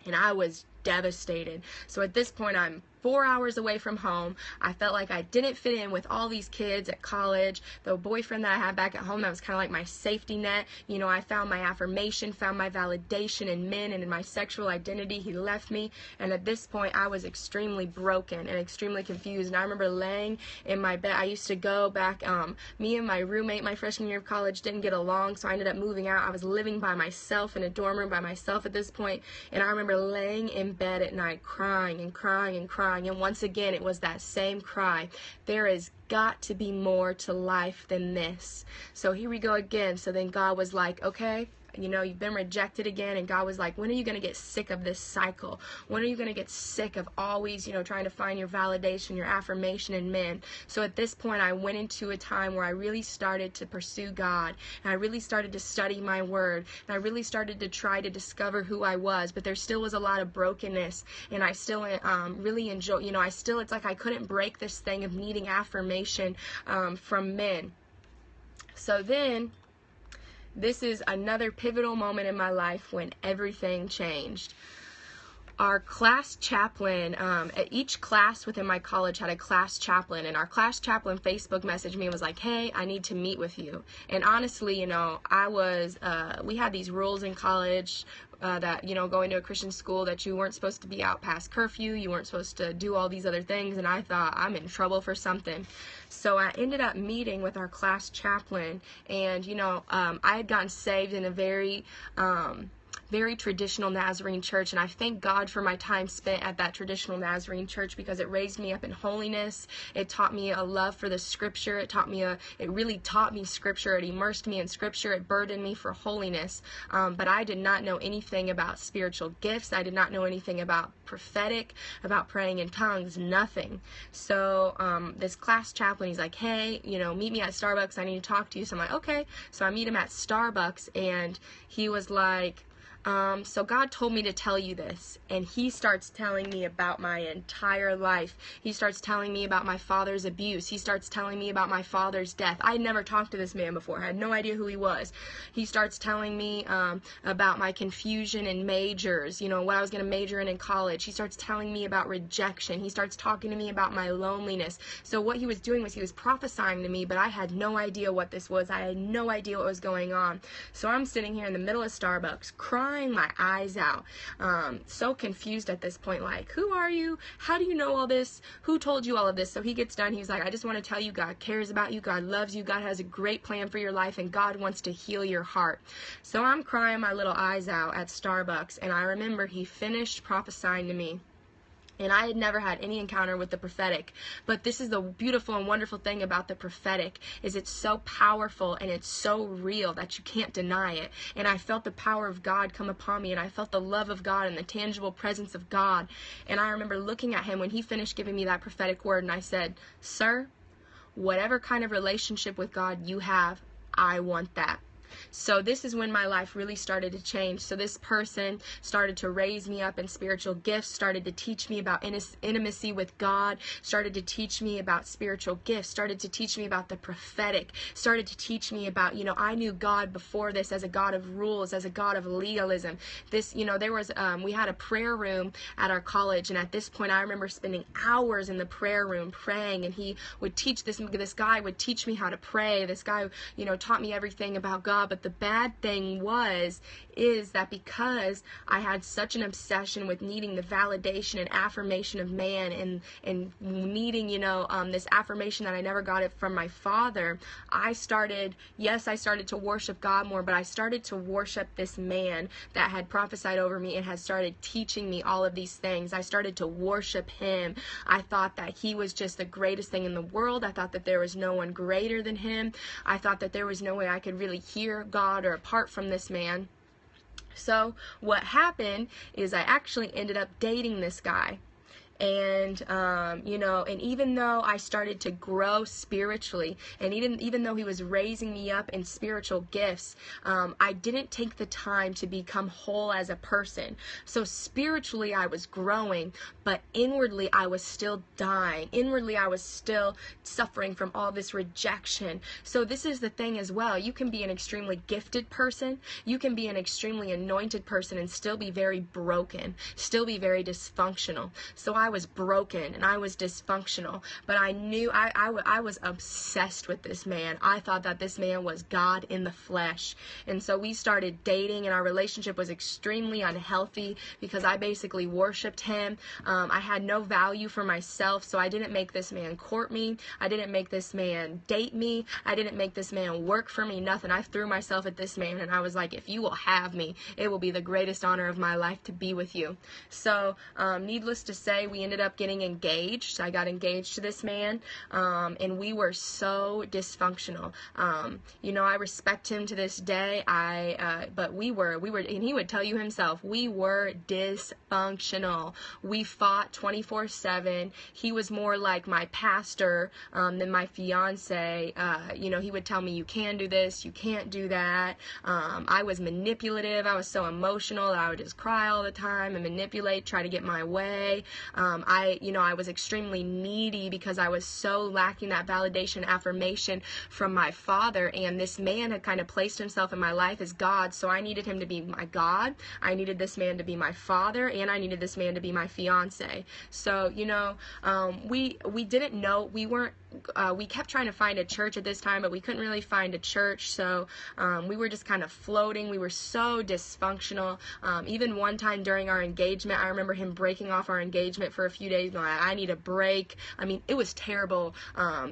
And I was devastated. So at this point, I'm 4 hours away from home. I felt like I didn't fit in with all these kids at college. The boyfriend that I had back at home, that was kind of like my safety net. I found my affirmation, found my validation in men and in my sexual identity. He left me, and at this point, I was extremely broken and extremely confused. And I remember laying in my bed. I used to go back, me and my roommate my freshman year of college didn't get along, so I ended up moving out. I was living by myself in a dorm room by myself at this point, and I remember laying in bed at night crying and crying and crying. And once again, it was that same cry. There has got to be more to life than this. So here we go again. So then God was like, okay, you've been rejected again. And God was like, when are you going to get sick of this cycle? When are you going to get sick of always, trying to find your validation, your affirmation in men? So at this point, I went into a time where I really started to pursue God, and I really started to study my word, and I really started to try to discover who I was. But there still was a lot of brokenness, and I still really enjoy, it's like I couldn't break this thing of needing affirmation from men. So then this is another pivotal moment in my life when everything changed. Our class chaplain, at each class within my college had a class chaplain, and our class chaplain Facebook messaged me and was like, hey, I need to meet with you. And honestly, we had these rules in college that, going to a Christian school, that you weren't supposed to be out past curfew, you weren't supposed to do all these other things, and I thought, I'm in trouble for something. So I ended up meeting with our class chaplain, and, I had gotten saved in a very traditional Nazarene church, and I thank God for my time spent at that traditional Nazarene church, because it raised me up in holiness. It taught me a love for the scripture. It really taught me scripture. It immersed me in scripture. It burdened me for holiness. But I did not know anything about spiritual gifts. I did not know anything about prophetic, about praying in tongues, nothing. So this class chaplain, he's like, hey, meet me at Starbucks. I need to talk to you. So I'm like, okay. So I meet him at Starbucks, and he was like, so God told me to tell you this. And he starts telling me about my entire life. He starts telling me about my father's abuse. He starts telling me about my father's death. I had never talked to this man before. I had no idea who he was. He starts telling me about my confusion in majors, what I was going to major in college. He starts telling me about rejection. He starts talking to me about my loneliness. So what he was doing was he was prophesying to me, but I had no idea what this was. I had no idea what was going on. So I'm sitting here in the middle of Starbucks crying my eyes out, so confused at this point, like, who are you? How do you know all this? Who told you all of this? So he gets done. He's like, I just want to tell you, God cares about you. God loves you. God has a great plan for your life, and God wants to heal your heart. So I'm crying my little eyes out at Starbucks, and I remember he finished prophesying to me. And I had never had any encounter with the prophetic. But this is the beautiful and wonderful thing about the prophetic, is it's so powerful and it's so real that you can't deny it. And I felt the power of God come upon me, and I felt the love of God and the tangible presence of God. And I remember looking at him when he finished giving me that prophetic word, and I said, sir, whatever kind of relationship with God you have, I want that. So this is when my life really started to change. So this person started to raise me up in spiritual gifts, started to teach me about intimacy with God, started to teach me about spiritual gifts, started to teach me about the prophetic, started to teach me about, I knew God before this as a God of rules, as a God of legalism. This, there was, we had a prayer room at our college, and at this point I remember spending hours in the prayer room praying, and he would teach this guy would teach me how to pray. This guy, taught me everything about God. But the bad thing is that because I had such an obsession with needing the validation and affirmation of man, and needing, this affirmation that I never got it from my father, I started to worship God more, but I started to worship this man that had prophesied over me and had started teaching me all of these things. I started to worship him. I thought that he was just the greatest thing in the world. I thought that there was no one greater than him. I thought that there was no way I could really hear God or apart from this man. So what happened is I actually ended up dating this guy. And, and even though I started to grow spiritually, and even though he was raising me up in spiritual gifts, I didn't take the time to become whole as a person. So spiritually I was growing, but inwardly I was still dying. Inwardly I was still suffering from all this rejection. So this is the thing as well. You can be an extremely gifted person. You can be an extremely anointed person and still be very broken, still be very dysfunctional. So I was broken and I was dysfunctional, but I knew I was obsessed with this man. I thought that this man was God in the flesh. And so we started dating, and our relationship was extremely unhealthy because I basically worshiped him. I had no value for myself, so I didn't make this man court me. I didn't make this man date me. I didn't make this man work for me, nothing. I threw myself at this man, and I was like, if you will have me, it will be the greatest honor of my life to be with you. So needless to say, we ended up getting engaged. I got engaged to this man, and we were so dysfunctional. I respect him to this day. But we were, and he would tell you himself, we were dysfunctional. We fought 24/7. He was more like my pastor than my fiance. He would tell me, you can do this, you can't do that. I was manipulative. I was so emotional that I would just cry all the time and manipulate, try to get my way. I was extremely needy because I was so lacking that validation, affirmation from my father, and this man had kind of placed himself in my life as God, so I needed him to be my God, I needed this man to be my father, and I needed this man to be my fiance. So, we didn't know, we kept trying to find a church at this time, but we couldn't really find a church, so we were just kind of floating. We were so dysfunctional. Even one time during our engagement, I remember him breaking off our engagement for a few days, going, I need a break. I mean, it was terrible.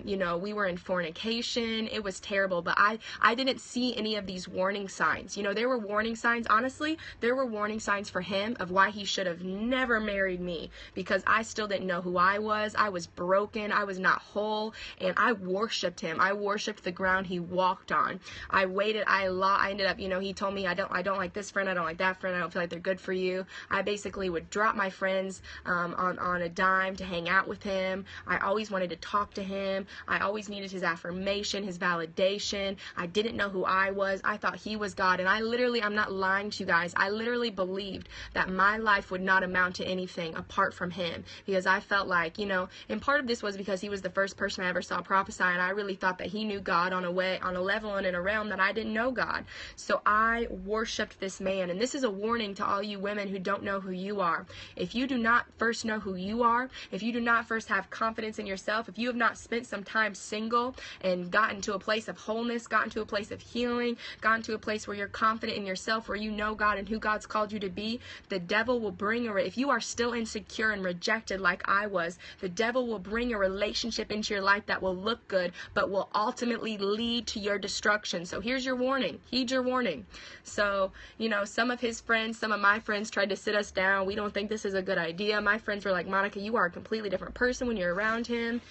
We were in fornication. It was terrible, but I didn't see any of these warning signs. There were warning signs. Honestly, there were warning signs for him of why he should have never married me, because I still didn't know who I was. I was broken. I was not whole, and I worshiped him. I worshiped the ground he walked on. I waited. I ended up, he told me, I don't like this friend. I don't like that friend. I don't feel like they're good for you. I basically would drop my friends on a dime to hang out with him. I always wanted to talk to him. I always needed his affirmation, his validation. I didn't know who I was. I thought he was God, and I'm not lying to you guys, I literally believed that my life would not amount to anything apart from him, because I felt like, and part of this was because he was the first person I ever saw prophesy, and I really thought that he knew God on a level and in a realm that I didn't know God. So I worshiped this man, and this is a warning to all you women who don't know who you are. If you do not first know who you are, if you do not first have confidence in yourself, if you have not spent some time single and gotten to a place of wholeness, gotten to a place of healing, gotten to a place where you're confident in yourself, where you know God and who God's called you to be, the devil will bring if you are still insecure and rejected like I was, the devil will bring a relationship into your life that will look good, but will ultimately lead to your destruction. So here's your warning. Heed your warning. So, some of my friends tried to sit us down. We don't think this is a good idea. My friends were like, Monica, you are a completely different person when you're around him.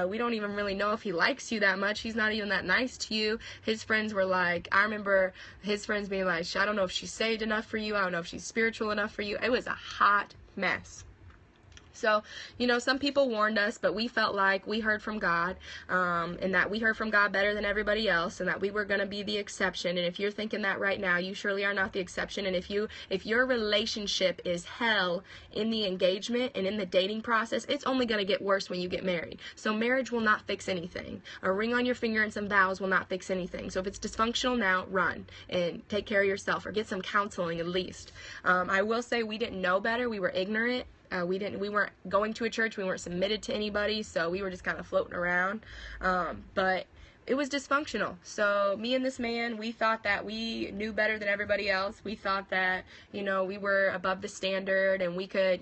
We don't even really know if he likes you that much. He's not even that nice to you. His friends were like, I remember his friends being like, I don't know if she's saved enough for you. I don't know if she's spiritual enough for you. It was a hot mess. So, some people warned us, but we felt like we heard from God, and that we heard from God better than everybody else, and that we were going to be the exception. And if you're thinking that right now, you surely are not the exception. And if your relationship is hell in the engagement and in the dating process, it's only going to get worse when you get married. So marriage will not fix anything. A ring on your finger and some vows will not fix anything. So if it's dysfunctional now, run and take care of yourself, or get some counseling at least. I will say we didn't know better. We were ignorant. We weren't going to a church. We weren't submitted to anybody. So we were just kind of floating around. But it was dysfunctional. So me and this man, we thought that we knew better than everybody else. We thought that, we were above the standard, and we could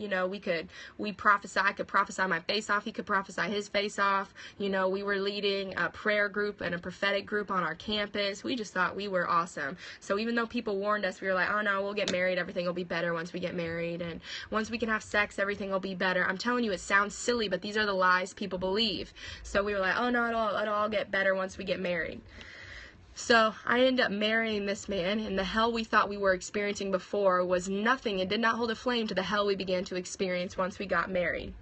prophesy. I could prophesy my face off. He could prophesy his face off. We were leading a prayer group and a prophetic group on our campus. We just thought we were awesome. So even though people warned us, we were like, oh no, we'll get married. Everything will be better once we get married. And once we can have sex, everything will be better. I'm telling you, it sounds silly, but these are the lies people believe. So we were like, oh no, it'll all get better once we get married. So I ended up marrying this man, and the hell we thought we were experiencing before was nothing. It did not hold a flame to the hell we began to experience once we got married.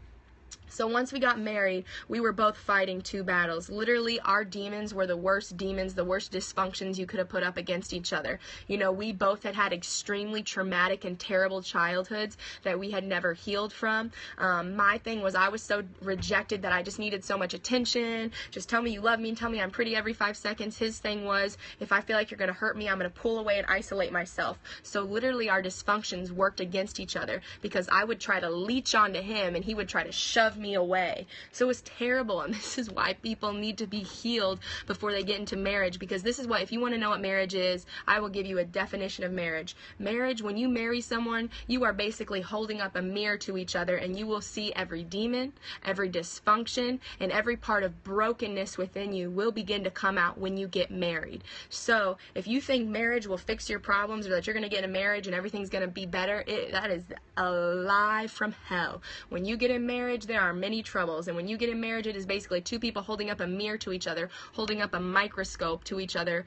So once we got married, we were both fighting two battles. Literally, our demons were the worst demons, the worst dysfunctions you could have put up against each other. We both had extremely traumatic and terrible childhoods that we had never healed from. My thing was, I was so rejected that I just needed so much attention. Just tell me you love me and tell me I'm pretty every 5 seconds. His thing was, if I feel like you're going to hurt me, I'm going to pull away and isolate myself. So literally, our dysfunctions worked against each other, because I would try to leech onto him and he would try to shove me away. So it was terrible, and this is why people need to be healed before they get into marriage, because this is what, if you want to know what marriage is, I will give you a definition of marriage. Marriage, when you marry someone, you are basically holding up a mirror to each other, and you will see every demon, every dysfunction, and every part of brokenness within you will begin to come out when you get married. So if you think marriage will fix your problems, or that you're going to get in a marriage and everything's going to be better, that is a lie from hell. When you get in marriage, there are many troubles. And when you get in marriage, it is basically two people holding up a mirror to each other, holding up a microscope to each other,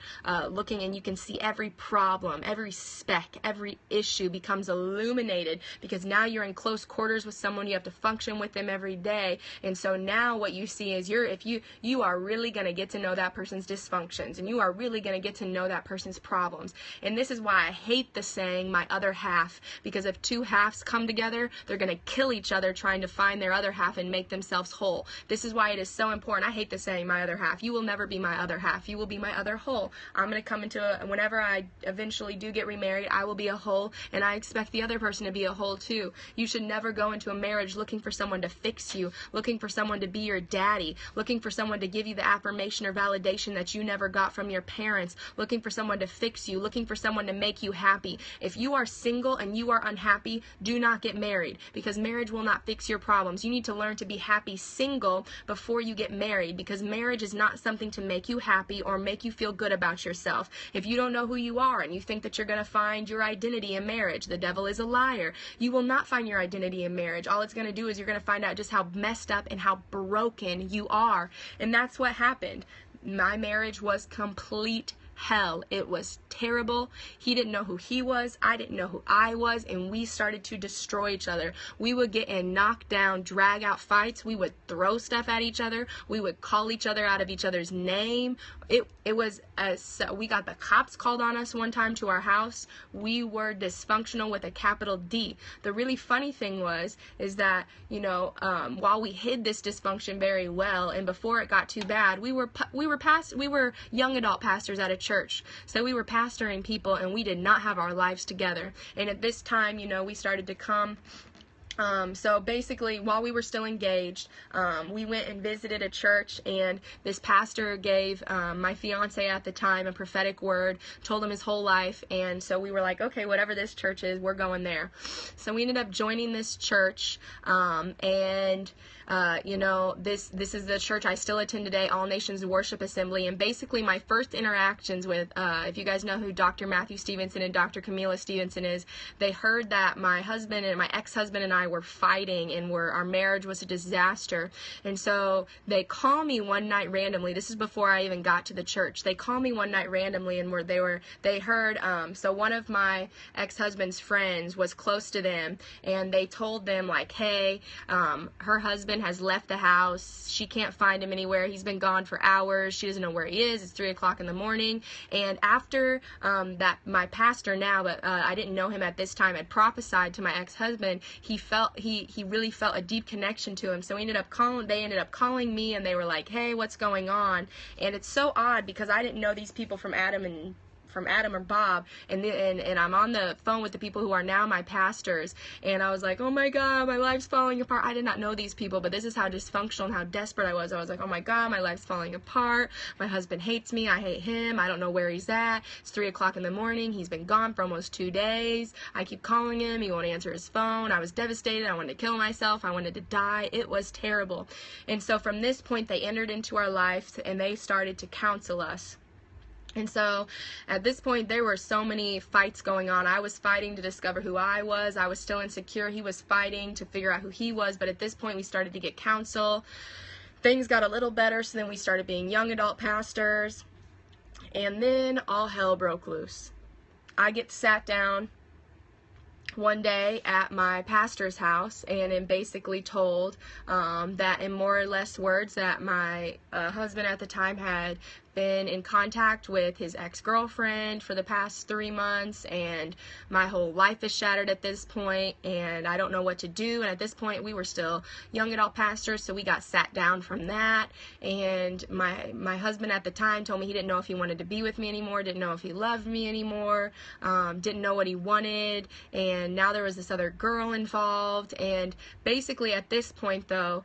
looking, and you can see every problem, every speck, every issue becomes illuminated, because now you're in close quarters with someone. You have to function with them every day. And so now what you see is you are really going to get to know that person's dysfunctions, and you are really going to get to know that person's problems. And this is why I hate the saying my other half, because if two halves come together, they're going to kill each other trying to find their other half and make themselves whole. This is why it is so important. I hate the saying my other half. You will never be my other half. You will be my other whole. I'm going to come into whenever I eventually do get remarried, I will be a whole, and I expect the other person to be a whole too. You should never go into a marriage looking for someone to fix you, looking for someone to be your daddy, looking for someone to give you the affirmation or validation that you never got from your parents, looking for someone to fix you, looking for someone to make you happy. If you are single and you are unhappy, do not get married, because marriage will not fix your problems. You need to learn to be happy single before you get married, because marriage is not something to make you happy or make you feel good about yourself. If you don't know who you are and you think that you're going to find your identity in marriage, the devil is a liar. You will not find your identity in marriage. All it's going to do is you're going to find out just how messed up and how broken you are. And that's what happened. My marriage was complete hell. It was terrible. He didn't know who he was. I didn't know who I was, and we started to destroy each other. We would get in knockdown, drag out fights. We would throw stuff at each other. We would call each other out of each other's name. It was we got the cops called on us one time to our house. We were dysfunctional with a capital D. The really funny thing is that, while we hid this dysfunction very well, and before it got too bad, we were young adult pastors at a church. So we were pastoring people, and we did not have our lives together. And at this time, we started to come. So basically, while we were still engaged, we went and visited a church, and this pastor gave my fiance at the time a prophetic word, told him his whole life, and so we were like, okay, whatever this church is, we're going there. So we ended up joining this church, and this is the church I still attend today, All Nations Worship Assembly. And basically my first interactions with, if you guys know who Dr. Matthew Stevenson and Dr. Camila Stevenson is, they heard that my husband and my ex-husband and I were fighting, and our marriage was a disaster. And so they call me one night randomly. This is before I even got to the church. They call me one night randomly, and they heard, so one of my ex-husband's friends was close to them, and they told them, like, hey, her husband has left the house. She can't find him anywhere. He's been gone for hours. She doesn't know where he is. It's 3 o'clock in the morning. And after that, my pastor now, but I didn't know him at this time, had prophesied to my ex-husband. He really felt a deep connection to him. So they ended up calling me, and they were like, hey, what's going on? And it's so odd, because I didn't know these people from Adam or Bob, and I'm on the phone with the people who are now my pastors, and I was like, oh my God, my life's falling apart. I did not know these people, but this is how dysfunctional and how desperate I was. I was like, oh my God, my life's falling apart. My husband hates me. I hate him. I don't know where he's at. It's 3 o'clock in the morning. He's been gone for almost 2 days. I keep calling him. He won't answer his phone. I was devastated. I wanted to kill myself. I wanted to die. It was terrible. And so from this point, they entered into our lives, and they started to counsel us. And so at this point, there were so many fights going on. I was fighting to discover who I was. I was still insecure. He was fighting to figure out who he was. But at this point, we started to get counsel. Things got a little better, so then we started being young adult pastors. And then all hell broke loose. I get sat down one day at my pastor's house, and am basically told that in more or less words that my husband at the time had been in contact with his ex-girlfriend for the past 3 months, and my whole life is shattered at this point, and I don't know what to do. And at this point, we were still young adult pastors, so we got sat down from that. And my husband at the time told me he didn't know if he wanted to be with me anymore, didn't know if he loved me anymore, didn't know what he wanted, and now there was this other girl involved. And basically at this point, though,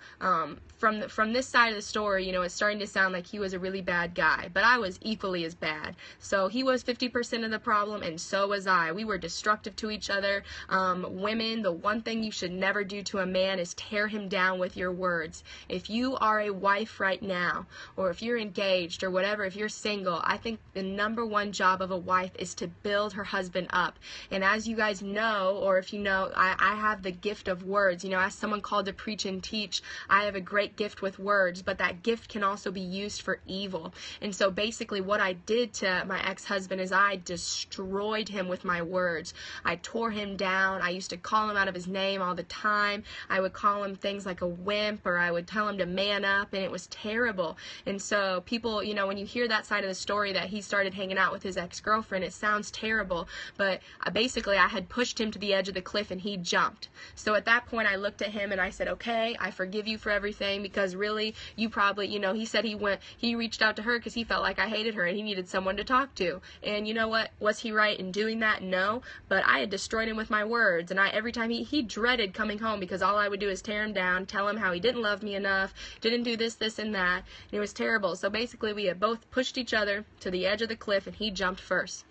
from this side of the story, it's starting to sound like he was a really bad guy. I, but I was equally as bad. So he was 50% of the problem, and so was I. We were destructive to each other. Women, the one thing you should never do to a man is tear him down with your words. If you are a wife right now, or if you're engaged or whatever, if you're single, I think the number one job of a wife is to build her husband up. And as you guys know, or if you know, I have the gift of words. You know, as someone called to preach and teach, I have a great gift with words, but that gift can also be used for evil. And so basically what I did to my ex-husband is I destroyed him with my words. I tore him down. I used to call him out of his name all the time. I would call him things like a wimp, or I would tell him to man up, and it was terrible. And so people, you know, when you hear that side of the story that he started hanging out with his ex-girlfriend, it sounds terrible, but basically I had pushed him to the edge of the cliff and he jumped. So at that point I looked at him and I said, okay, I forgive you for everything, because really you probably, you know, he said he reached out to her because he felt like I hated her and he needed someone to talk to. And you know what, was he right in doing that? No, but I had destroyed him with my words, and every time he dreaded coming home, because all I would do is tear him down, tell him how he didn't love me enough, didn't do this, and that, and it was terrible. So basically we had both pushed each other to the edge of the cliff and he jumped first.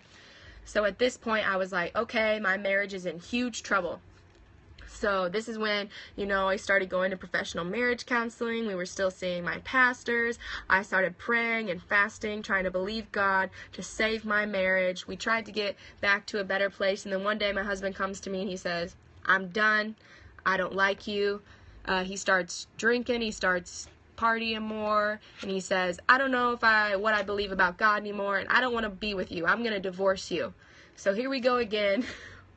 So at this point I was like, okay, my marriage is in huge trouble. So this is when, you know, I started going to professional marriage counseling. We were still seeing my pastors. I started praying and fasting, trying to believe God to save my marriage. We tried to get back to a better place, and then one day my husband comes to me and he says, I'm done. I don't like you. He starts drinking. He starts partying more, and he says, I don't know what I believe about God anymore, and I don't want to be with you. I'm going to divorce you. So here we go again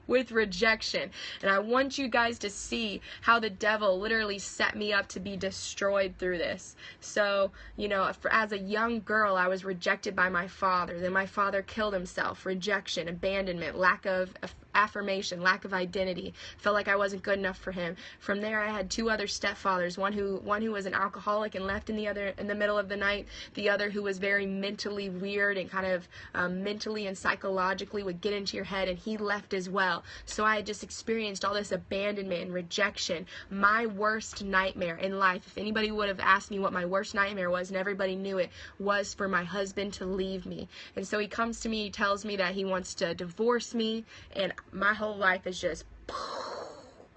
with rejection. And I want you guys to see how the devil literally set me up to be destroyed through this. So, you know, as a young girl, I was rejected by my father. Then my father killed himself. Rejection, abandonment, lack of affirmation, lack of identity. Felt like I wasn't good enough for him. From there, I had two other stepfathers. One who was an alcoholic and left in the middle of the night. The other who was very mentally weird and kind of mentally and psychologically would get into your head, and he left as well. So I had just experienced all this abandonment and rejection. My worst nightmare in life, if anybody would have asked me what my worst nightmare was, and everybody knew it, was for my husband to leave me. And so he comes to me, he tells me that he wants to divorce me, and my whole life is just,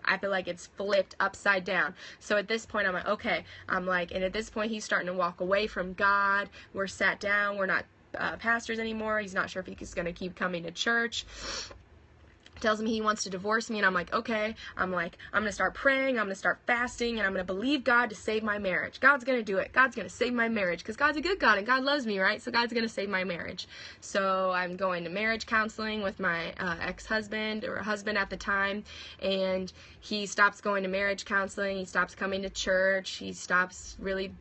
I feel like it's flipped upside down. So at this point, I'm like, okay. And at this point, he's starting to walk away from God. We're sat down. We're not pastors anymore. He's not sure if he's going to keep coming to church. Tells me he wants to divorce me, and I'm like, okay. I'm going to start praying, I'm going to start fasting, and I'm going to believe God to save my marriage. God's going to do it. God's going to save my marriage, because God's a good God, and God loves me, right? So God's going to save my marriage. So I'm going to marriage counseling with my ex-husband, or husband at the time, and he stops going to marriage counseling. He stops coming to church. He stops really,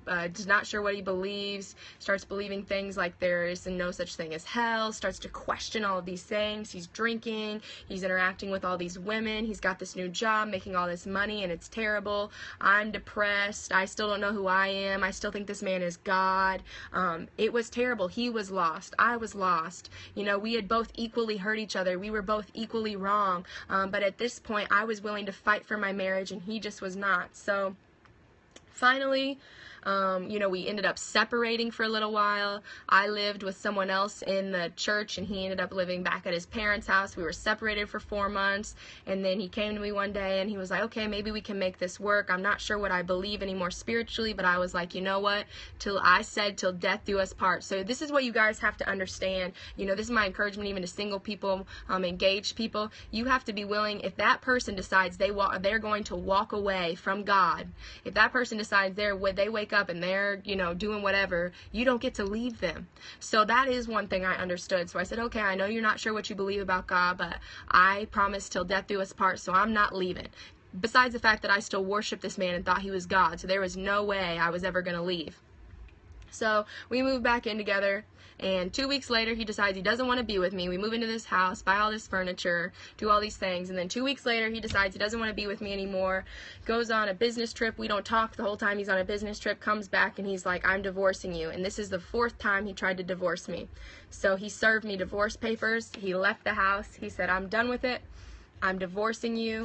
not sure what he believes, starts believing things like there is no such thing as hell, starts to question all of these things. He's drinking, he's interacting with all these women, he's got this new job, making all this money, and it's terrible. I'm depressed. I still don't know who I am. I still think this man is God. It was terrible. He was lost. I was lost. You know, we had both equally hurt each other. We were both equally wrong. But at this point, I was willing to fight for my marriage, and he just was not. So finally, you know, we ended up separating for a little while. I lived with someone else in the church, and he ended up living back at his parents' house. We were separated for 4 months, and then he came to me one day, and he was like, okay, maybe we can make this work. I'm not sure what I believe anymore spiritually, but I was like, you know what? Till death do us part. So this is what you guys have to understand. You know, this is my encouragement even to single people, engaged people. You have to be willing, if that person decides they're going to walk away from God, if that person decides they wake up and they're, you know, doing whatever, you don't get to leave them. So that is one thing I understood. So I said, okay, I know you're not sure what you believe about God, but I promise till death do us part, so I'm not leaving. Besides the fact that I still worshiped this man and thought he was God, so there was no way I was ever going to leave. So we moved back in together, and 2 weeks later he decides he doesn't want to be with me. We move into this house, buy all this furniture, do all these things, and then 2 weeks later he decides he doesn't want to be with me anymore, goes on a business trip. We don't talk the whole time he's on a business trip, comes back, and he's like, I'm divorcing you. And this is the 4th time he tried to divorce me. So he served me divorce papers. He left the house. He said, I'm done with it. I'm divorcing you.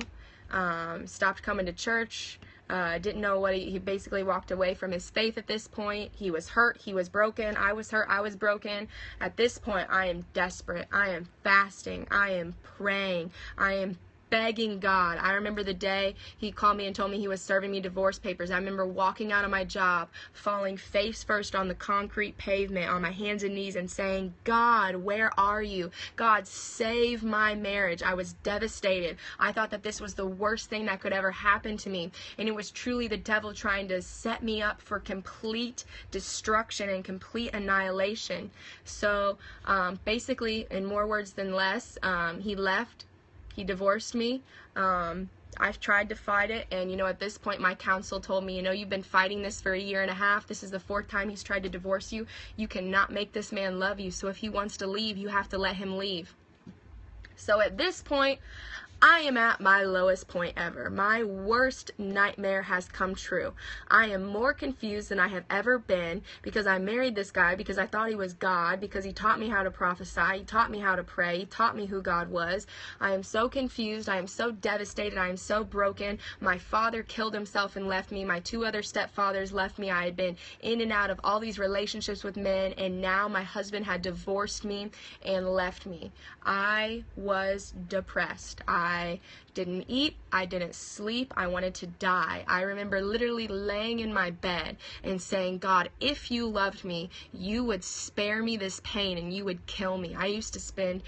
Stopped coming to church. Didn't know what he basically walked away from his faith at this point. He was hurt. He was broken. I was hurt. I was broken. At this point, I am desperate. I am fasting. I am praying. I am begging God. I remember the day he called me and told me he was serving me divorce papers. I remember walking out of my job, falling face first on the concrete pavement on my hands and knees and saying, God, where are you? God, save my marriage. I was devastated. I thought that this was the worst thing that could ever happen to me. And it was truly the devil trying to set me up for complete destruction and complete annihilation. So basically, in more words than less, he left. He divorced me. I've tried to fight it, and at this point my counsel told me, you've been fighting this for a year and a half. This is the 4th time he's tried to divorce you. You cannot make this man love you. So if he wants to leave, you have to let him leave. So at this point, I am at my lowest point ever. My worst nightmare has come true. I am more confused than I have ever been because I married this guy because I thought he was God, because he taught me how to prophesy, he taught me how to pray, he taught me who God was. I am so confused. I am so devastated. I am so broken. My father killed himself and left me. My 2 other stepfathers left me. I had been in and out of all these relationships with men, and now my husband had divorced me and left me. I was depressed. I didn't eat. I didn't sleep. I wanted to die. I remember literally laying in my bed and saying, God, if you loved me, you would spare me this pain and you would kill me. I used to spend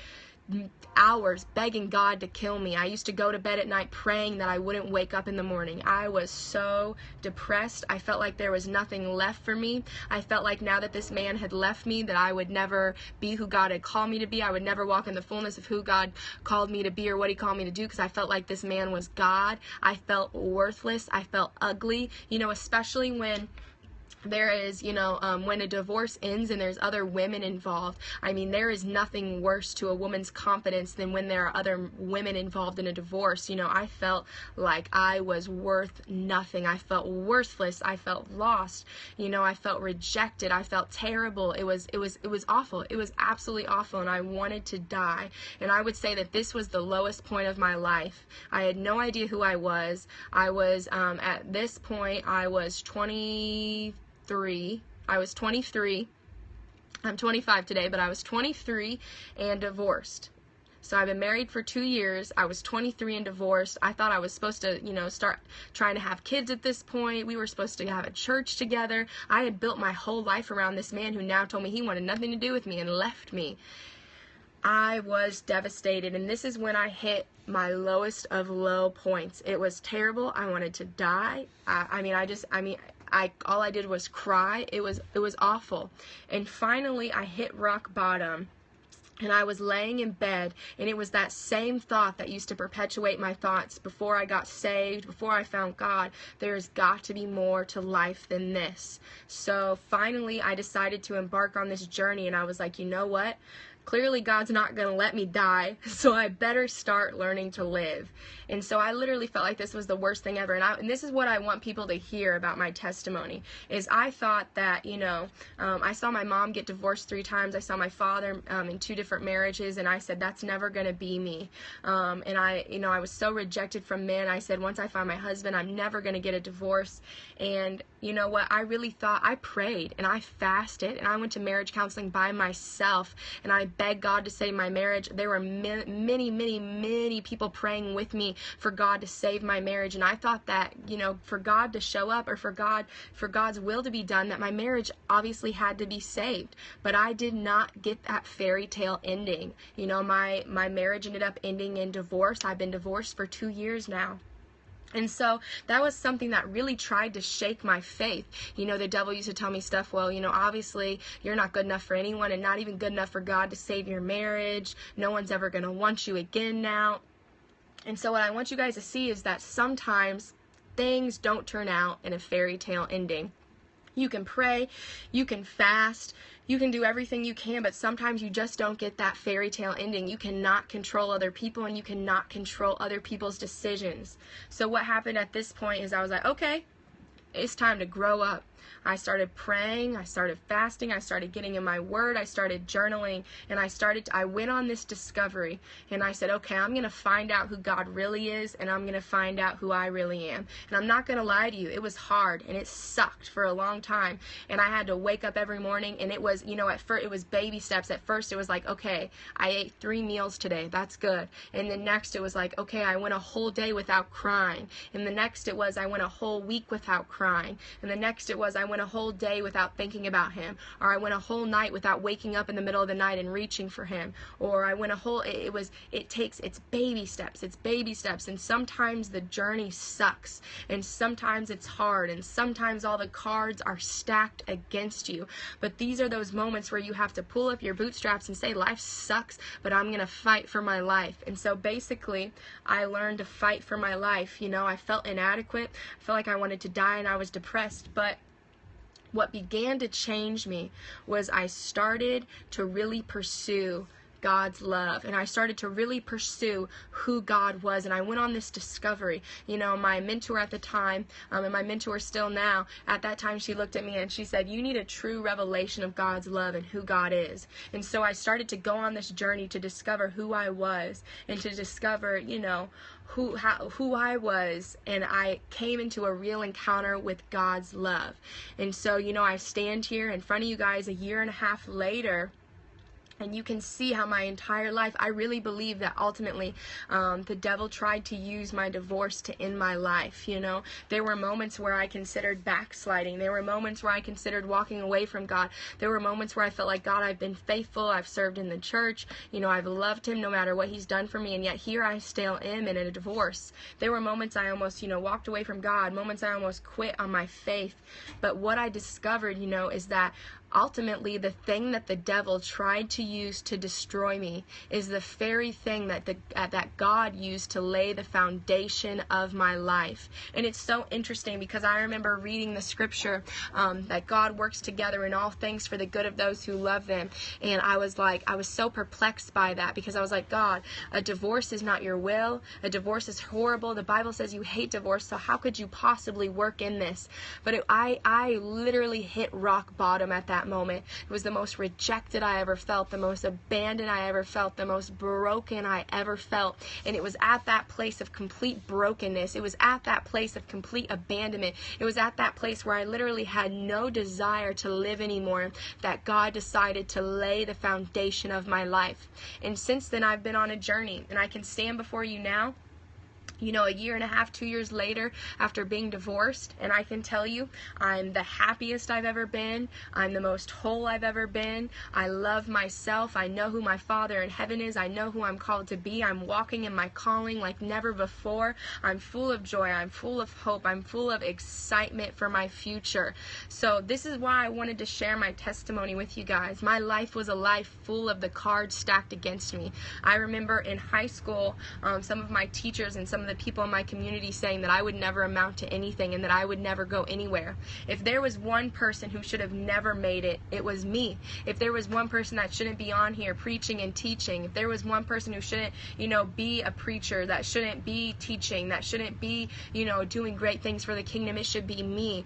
hours begging God to kill me. I used to go to bed at night praying that I wouldn't wake up in the morning. I was so depressed. I felt like there was nothing left for me. I felt like now that this man had left me, that I would never be who God had called me to be. I would never walk in the fullness of who God called me to be or what he called me to do, because I felt like this man was God. I felt worthless. I felt ugly, especially when there is, when a divorce ends and there's other women involved. I mean, there is nothing worse to a woman's confidence than when there are other women involved in a divorce. I felt like I was worth nothing. I felt worthless. I felt lost. I felt rejected. I felt terrible. It was awful. It was absolutely awful, and I wanted to die. And I would say that this was the lowest point of my life. I had no idea who I was. I was, at this point, I was 23. I was 23. I'm 25 today, but I was 23 and divorced. So I've been married for 2 years. I was 23 and divorced. I thought I was supposed to, start trying to have kids at this point. We were supposed to have a church together. I had built my whole life around this man who now told me he wanted nothing to do with me and left me. I was devastated, and this is when I hit my lowest of low points. It was terrible. I wanted to die. All I did was cry. It was awful. And finally, I hit rock bottom. And I was laying in bed, and it was that same thought that used to perpetuate my thoughts before I got saved, before I found God. There's got to be more to life than this. So finally, I decided to embark on this journey, and I was like, you know what? Clearly, God's not going to let me die, so I better start learning to live. And so I literally felt like this was the worst thing ever. And this is what I want people to hear about my testimony, is I thought that, I saw my mom get divorced 3 times. I saw my father in 2 different marriages, and I said, that's never going to be me. And I was so rejected from men. I said, once I find my husband, I'm never going to get a divorce. And you know what? I really thought, I prayed, and I fasted, and I went to marriage counseling by myself, and I begged God to save my marriage. There were many people praying with me for God to save my marriage, and I thought that, for God to show up, or for God's will to be done, that my marriage obviously had to be saved. But I did not get that fairy tale ending. My marriage ended up ending in divorce. I've been divorced for 2 years now. And so that was something that really tried to shake my faith. The devil used to tell me stuff, well, obviously you're not good enough for anyone, and not even good enough for God to save your marriage. No one's ever going to want you again now. And so what I want you guys to see is that sometimes things don't turn out in a fairy tale ending. You can pray, you can fast, you can do everything you can, but sometimes you just don't get that fairy tale ending. You cannot control other people, and you cannot control other people's decisions. So what happened at this point is I was like, okay, it's time to grow up. I started praying, I started fasting, I started getting in my word, I started journaling, and I went on this discovery, and I said, okay, I'm going to find out who God really is, and I'm going to find out who I really am. And I'm not going to lie to you, it was hard, and it sucked for a long time, and I had to wake up every morning, and it was, at first, it was baby steps. At first, it was like, okay, I ate 3 meals today, that's good. And then next, it was like, okay, I went a whole day without crying. And the next, it was, I went a whole week without crying. And the next, it was, I went a whole day without thinking about him. Or I went a whole night without waking up in the middle of the night and reaching for him. Or I went a whole, it's baby steps. It's baby steps. And sometimes the journey sucks. And sometimes it's hard. And sometimes all the cards are stacked against you. But these are those moments where you have to pull up your bootstraps and say, life sucks, but I'm going to fight for my life. And so basically, I learned to fight for my life. I felt inadequate. I felt like I wanted to die, and I was depressed. But what began to change me was I started to really pursue God's love, and I started to really pursue who God was, and I went on this discovery. My mentor at the time, and my mentor still now, at that time she looked at me and she said, you need a true revelation of God's love and who God is. And so I started to go on this journey to discover who I was, and to discover, who I was, and I came into a real encounter with God's love. And so, I stand here in front of you guys a year and a half later, and you can see how my entire life, I really believe that ultimately the devil tried to use my divorce to end my life. There were moments where I considered backsliding. There were moments where I considered walking away from God. There were moments where I felt like, God, I've been faithful. I've served in the church. I've loved him no matter what he's done for me. And yet here I still am in a divorce. There were moments I almost, walked away from God. Moments I almost quit on my faith. But what I discovered, is that ultimately the thing that the devil tried to use to destroy me is the very thing that that God used to lay the foundation of my life. And it's so interesting because I remember reading the scripture that God works together in all things for the good of those who love them. And I was so perplexed by that, because I was like, God, a divorce is not your will. A divorce is horrible. The Bible says you hate divorce, so how could you possibly work in this? But I literally hit rock bottom at that moment. It was the most rejected I ever felt, the most abandoned I ever felt, the most broken I ever felt. And it was at that place of complete brokenness. It was at that place of complete abandonment. It was at that place where I literally had no desire to live anymore, that God decided to lay the foundation of my life. And since then, I've been on a journey, and I can stand before you now, a year and a half, 2 years later, after being divorced, and I can tell you, I'm the happiest I've ever been. I'm the most whole I've ever been. I love myself. I know who my Father in heaven is. I know who I'm called to be. I'm walking in my calling like never before. I'm full of joy. I'm full of hope. I'm full of excitement for my future. So this is why I wanted to share my testimony with you guys. My life was a life full of the cards stacked against me. I remember in high school, some of my teachers and some of the people in my community saying that I would never amount to anything and that I would never go anywhere. If there was one person who should have never made it, it was me. If there was one person that shouldn't be on here preaching and teaching, if there was one person who shouldn't, be a preacher, that shouldn't be teaching, that shouldn't be, doing great things for the kingdom, it should be me.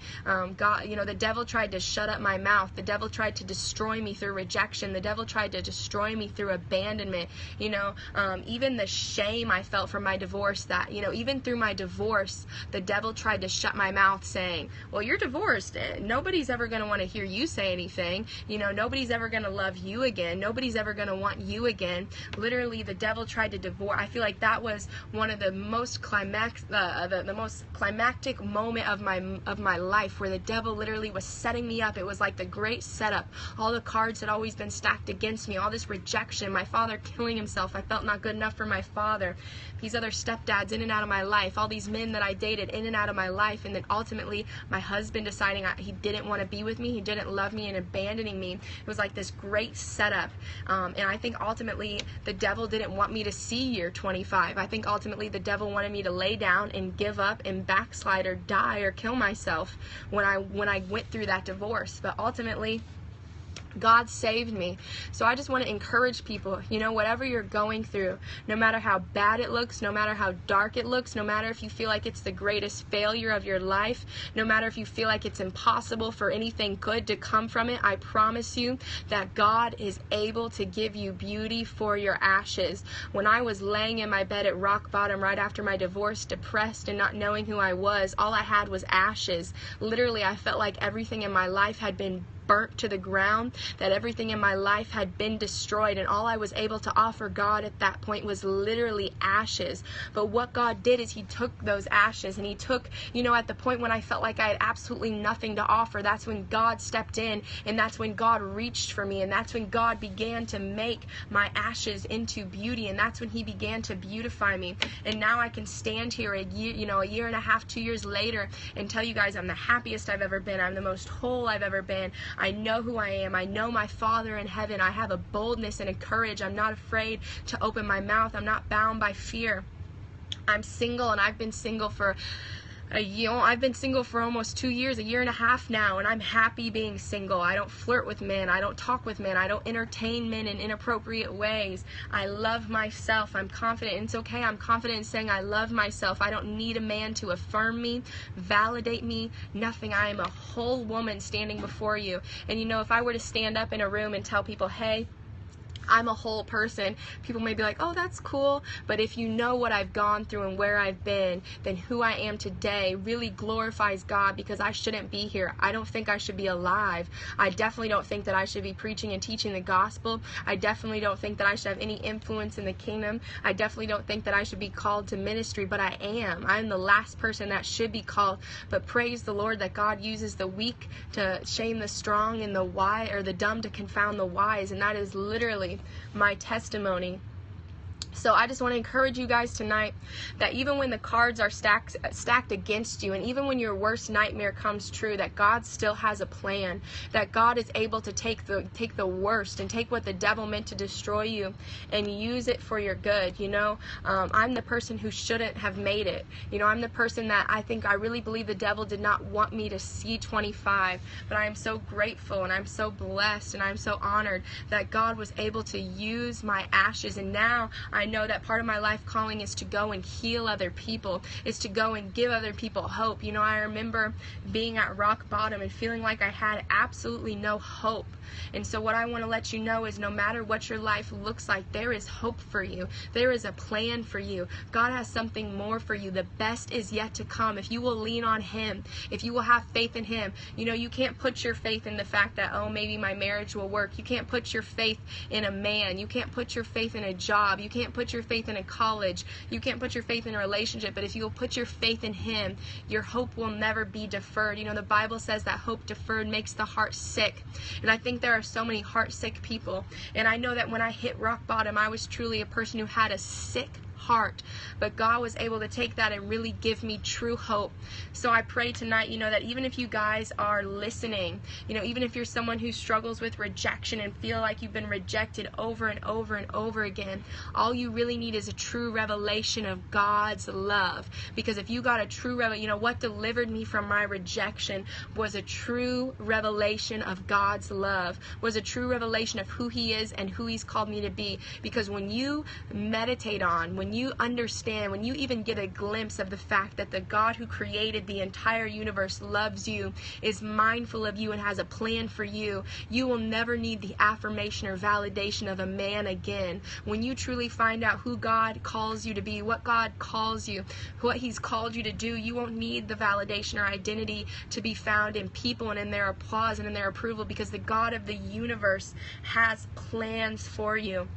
God, the devil tried to shut up my mouth. The devil tried to destroy me through rejection. The devil tried to destroy me through abandonment. Even the shame I felt from my divorce, that even through my divorce, the devil tried to shut my mouth, saying, well, you're divorced. Nobody's ever going to want to hear you say anything. Nobody's ever going to love you again. Nobody's ever going to want you again. Literally, the devil tried to divorce. I feel like that was one of the most the most climactic moment of my life, where the devil literally was setting me up. It was like the great setup. All the cards had always been stacked against me. All this rejection, my father killing himself. I felt not good enough for my father. These other stepdads in and out of my life, all these men that I dated in and out of my life, and then ultimately my husband deciding he didn't want to be with me, he didn't love me, and abandoning me. It was like this great setup, and I think ultimately the devil didn't want me to see year 25. I think ultimately the devil wanted me to lay down and give up and backslide or die or kill myself when I went through that divorce. But ultimately, God saved me. So I just want to encourage people, whatever you're going through, no matter how bad it looks, no matter how dark it looks, no matter if you feel like it's the greatest failure of your life, no matter if you feel like it's impossible for anything good to come from it, I promise you that God is able to give you beauty for your ashes. When I was laying in my bed at rock bottom right after my divorce, depressed and not knowing who I was, all I had was ashes. Literally, I felt like everything in my life had been burnt to the ground, that everything in my life had been destroyed, and all I was able to offer God at that point was literally ashes. But what God did is he took those ashes and he took, at the point when I felt like I had absolutely nothing to offer, that's when God stepped in, and that's when God reached for me, and that's when God began to make my ashes into beauty, and that's when he began to beautify me. And now I can stand here a year and a half, 2 years later, and tell you guys I'm the happiest I've ever been. I'm the most whole I've ever been. I know who I am. I know my Father in heaven. I have a boldness and a courage. I'm not afraid to open my mouth. I'm not bound by fear. I'm single, and I've been single for I've been single for almost 2 years, a year and a half now, and I'm happy being single. I don't flirt with men. I don't talk with men. I don't entertain men in inappropriate ways. I love myself. I'm confident, and it's okay. I'm confident in saying I love myself. I don't need a man to affirm me, validate me, nothing. I am a whole woman standing before you. And if I were to stand up in a room and tell people, hey, I'm a whole person, people may be like, oh, that's cool. But if you know what I've gone through and where I've been, then who I am today really glorifies God, because I shouldn't be here. I don't think I should be alive. I definitely don't think that I should be preaching and teaching the gospel. I definitely don't think that I should have any influence in the kingdom. I definitely don't think that I should be called to ministry, but I am. I'm the last person that should be called. But praise the Lord that God uses the weak to shame the strong, and the dumb to confound the wise. And that is literally my testimony. So I just want to encourage you guys tonight that even when the cards are stacked against you, and even when your worst nightmare comes true, that God still has a plan, that God is able to take the worst and take what the devil meant to destroy you and use it for your good. I'm the person who shouldn't have made it. I'm the person that I really believe the devil did not want me to see 25, but I am so grateful, and I'm so blessed, and I'm so honored that God was able to use my ashes. And now I know that part of my life calling is to go and heal other people, is to go and give other people hope. I remember being at rock bottom and feeling like I had absolutely no hope. And so what I want to let you know is no matter what your life looks like, there is hope for you. There is a plan for you. God has something more for you. The best is yet to come. If you will lean on him, if you will have faith in him, you can't put your faith in the fact that, oh, maybe my marriage will work. You can't put your faith in a man. You can't put your faith in a job. You can't put your faith in a college. You can't put your faith in a relationship. But if you will put your faith in him, your hope will never be deferred. The Bible says that hope deferred makes the heart sick. And I think there are so many heart-sick people. And I know that when I hit rock bottom, I was truly a person who had a sick heart, but God was able to take that and really give me true hope. So I pray tonight, that even if you guys are listening, even if you're someone who struggles with rejection and feel like you've been rejected over and over and over again, all you really need is a true revelation of God's love. Because if you got a true revelation, what delivered me from my rejection was a true revelation of God's love, was a true revelation of who he is and who he's called me to be. Because when you meditate on, when you understand, when you even get a glimpse of the fact that the God who created the entire universe loves you, is mindful of you, and has a plan for you, you will never need the affirmation or validation of a man again. When you truly find out who God calls you to be, what God calls you, what he's called you to do, you won't need the validation or identity to be found in people and in their applause and in their approval, because the God of the universe has plans for you.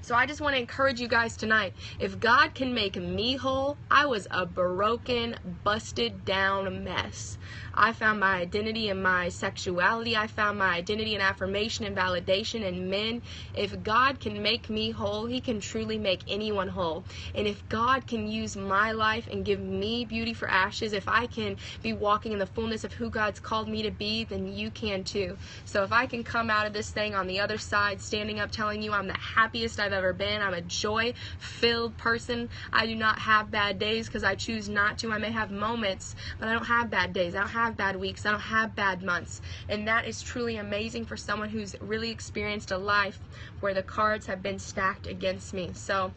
So I just want to encourage you guys tonight. If God can make me whole, I was a broken, busted down mess. I found my identity in my sexuality. I found my identity in affirmation and validation in men. If God can make me whole, he can truly make anyone whole. And if God can use my life and give me beauty for ashes, if I can be walking in the fullness of who God's called me to be, then you can too. So if I can come out of this thing on the other side, standing up telling you I'm the happiest happiest I've ever been. I'm a joy-filled person. I do not have bad days because I choose not to. I may have moments, but I don't have bad days. I don't have bad weeks. I don't have bad months. And that is truly amazing for someone who's really experienced a life where the cards have been stacked against me. So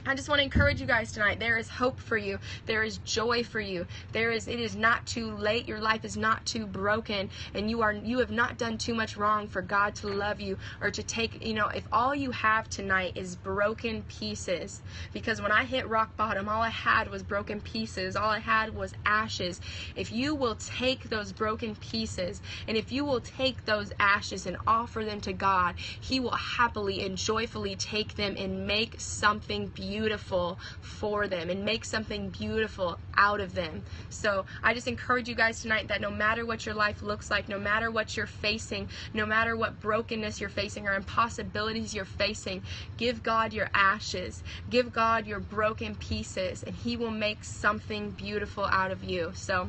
I just want to encourage you guys tonight. There is hope for you. There is joy for you. It is not too late. Your life is not too broken, and you have not done too much wrong for God to love you or to take, if all you have tonight is broken pieces, because when I hit rock bottom, all I had was broken pieces. All I had was ashes. If you will take those broken pieces, and if you will take those ashes and offer them to God, He will happily and joyfully take them and make something beautiful for them and make something beautiful out of them. So I just encourage you guys tonight that no matter what your life looks like, no matter what you're facing, no matter what brokenness you're facing or impossibilities you're facing, give God your ashes, give God your broken pieces, and He will make something beautiful out of you. So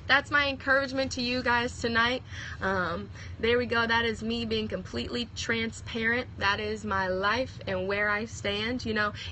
that's my encouragement to you guys tonight. There we go. That is me being completely transparent. That is my life and where I stand.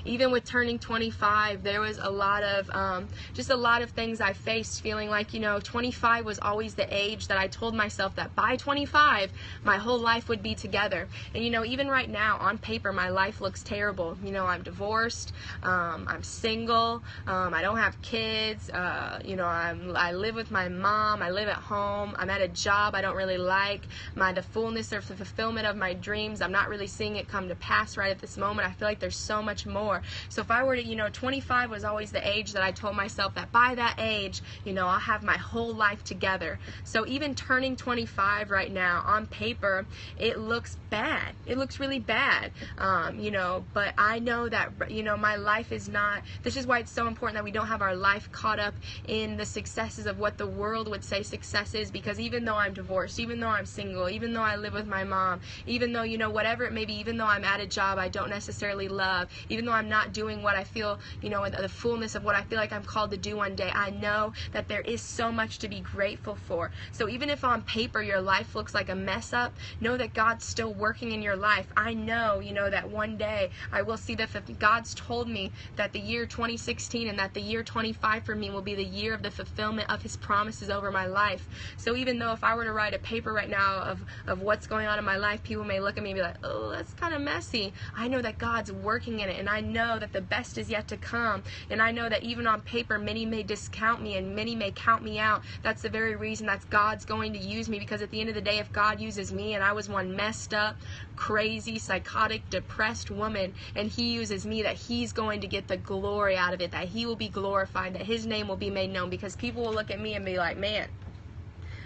Even with turning 25, there was a lot of things I faced, feeling like, 25 was always the age that I told myself that by 25, my whole life would be together. And, even right now, on paper, my life looks terrible. I'm divorced. I'm single. I don't have kids. I live with my mom. I live at home. I'm at a job I don't really like. The fullness or the fulfillment of my dreams, I'm not really seeing it come to pass right at this moment. I feel like there's so much more. So if I were to, 25 was always the age that I told myself that by that age, I'll have my whole life together. So even turning 25 right now, on paper, it looks bad. It looks really bad. But I know that, my life is not, this is why it's so important that we don't have our life caught up in the successes of what the world would say success is, because even though I'm divorced, even though I'm single, even though I live with my mom, even though, whatever it may be, even though I'm at a job I don't necessarily love, even though I'm not doing what I feel, the fullness of what I feel like I'm called to do one day, I know that there is so much to be grateful for. So even if on paper your life looks like a mess up, know that God's still working in your life. I know, that one day I will see that God's told me that the year 2016 and that the year 25 for me will be the year of the fulfillment of His promises over my life. So even though if I were to write a paper right now of what's going on in my life, people may look at me and be like, oh, that's kind of messy. I know that God's working in it, and I know that the best is yet to come, and I know that even on paper many may discount me and many may count me out. That's the very reason that God's going to use me, because at the end of the day, if God uses me, and I was one messed up, crazy, psychotic, depressed woman, and He uses me, that He's going to get the glory out of it, that He will be glorified, that His name will be made known, because people will look at me and be like, man,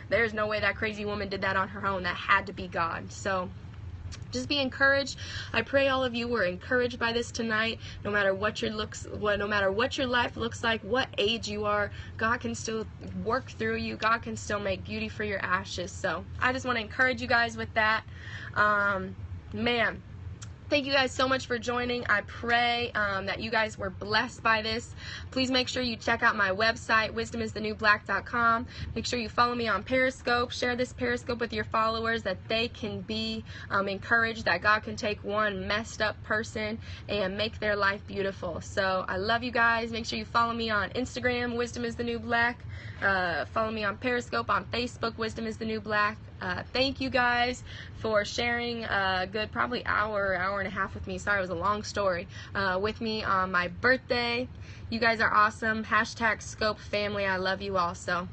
there's no way that crazy woman did that on her own. That had to be God. So just be encouraged. I pray all of you were encouraged by this tonight. No matter what your life looks like, what age you are, God can still work through you. God can still make beauty for your ashes. So I just want to encourage you guys with that. Thank you guys so much for joining. I pray that you guys were blessed by this. Please make sure you check out my website, wisdomisthenewblack.com. Make sure you follow me on Periscope. Share this Periscope with your followers, that they can be encouraged, that God can take one messed up person and make their life beautiful. So I love you guys. Make sure you follow me on Instagram, Wisdom is the New Black. Follow me on Periscope, on Facebook, Wisdom is the New Black. Thank you guys for sharing a good probably hour and a half with me. Sorry, it was a long story. With me on my birthday. You guys are awesome. Hashtag Scope family. I love you all. So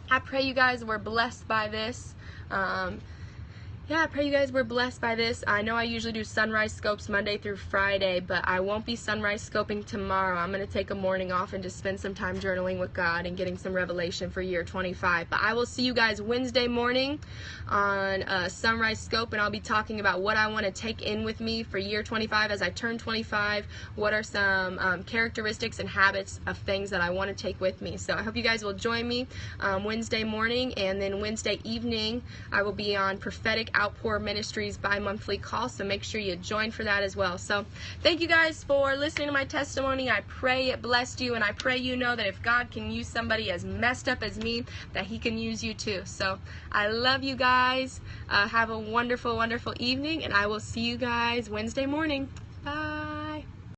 I pray you guys were blessed by this. I pray you guys were blessed by this. I know I usually do sunrise scopes Monday through Friday, but I won't be sunrise scoping tomorrow. I'm going to take a morning off and just spend some time journaling with God and getting some revelation for year 25. But I will see you guys Wednesday morning on sunrise scope, and I'll be talking about what I want to take in with me for year 25 as I turn 25. What are some characteristics and habits of things that I want to take with me? So I hope you guys will join me Wednesday morning, and then Wednesday evening I will be on prophetic Outpour Ministries bi-monthly call, so make sure you join for that as well. So thank you guys for listening to my testimony. I pray it blessed you, and I pray you know that if God can use somebody as messed up as me, that he can use you too. So I love you guys. Have a wonderful, wonderful evening, and I will see you guys Wednesday morning. Bye.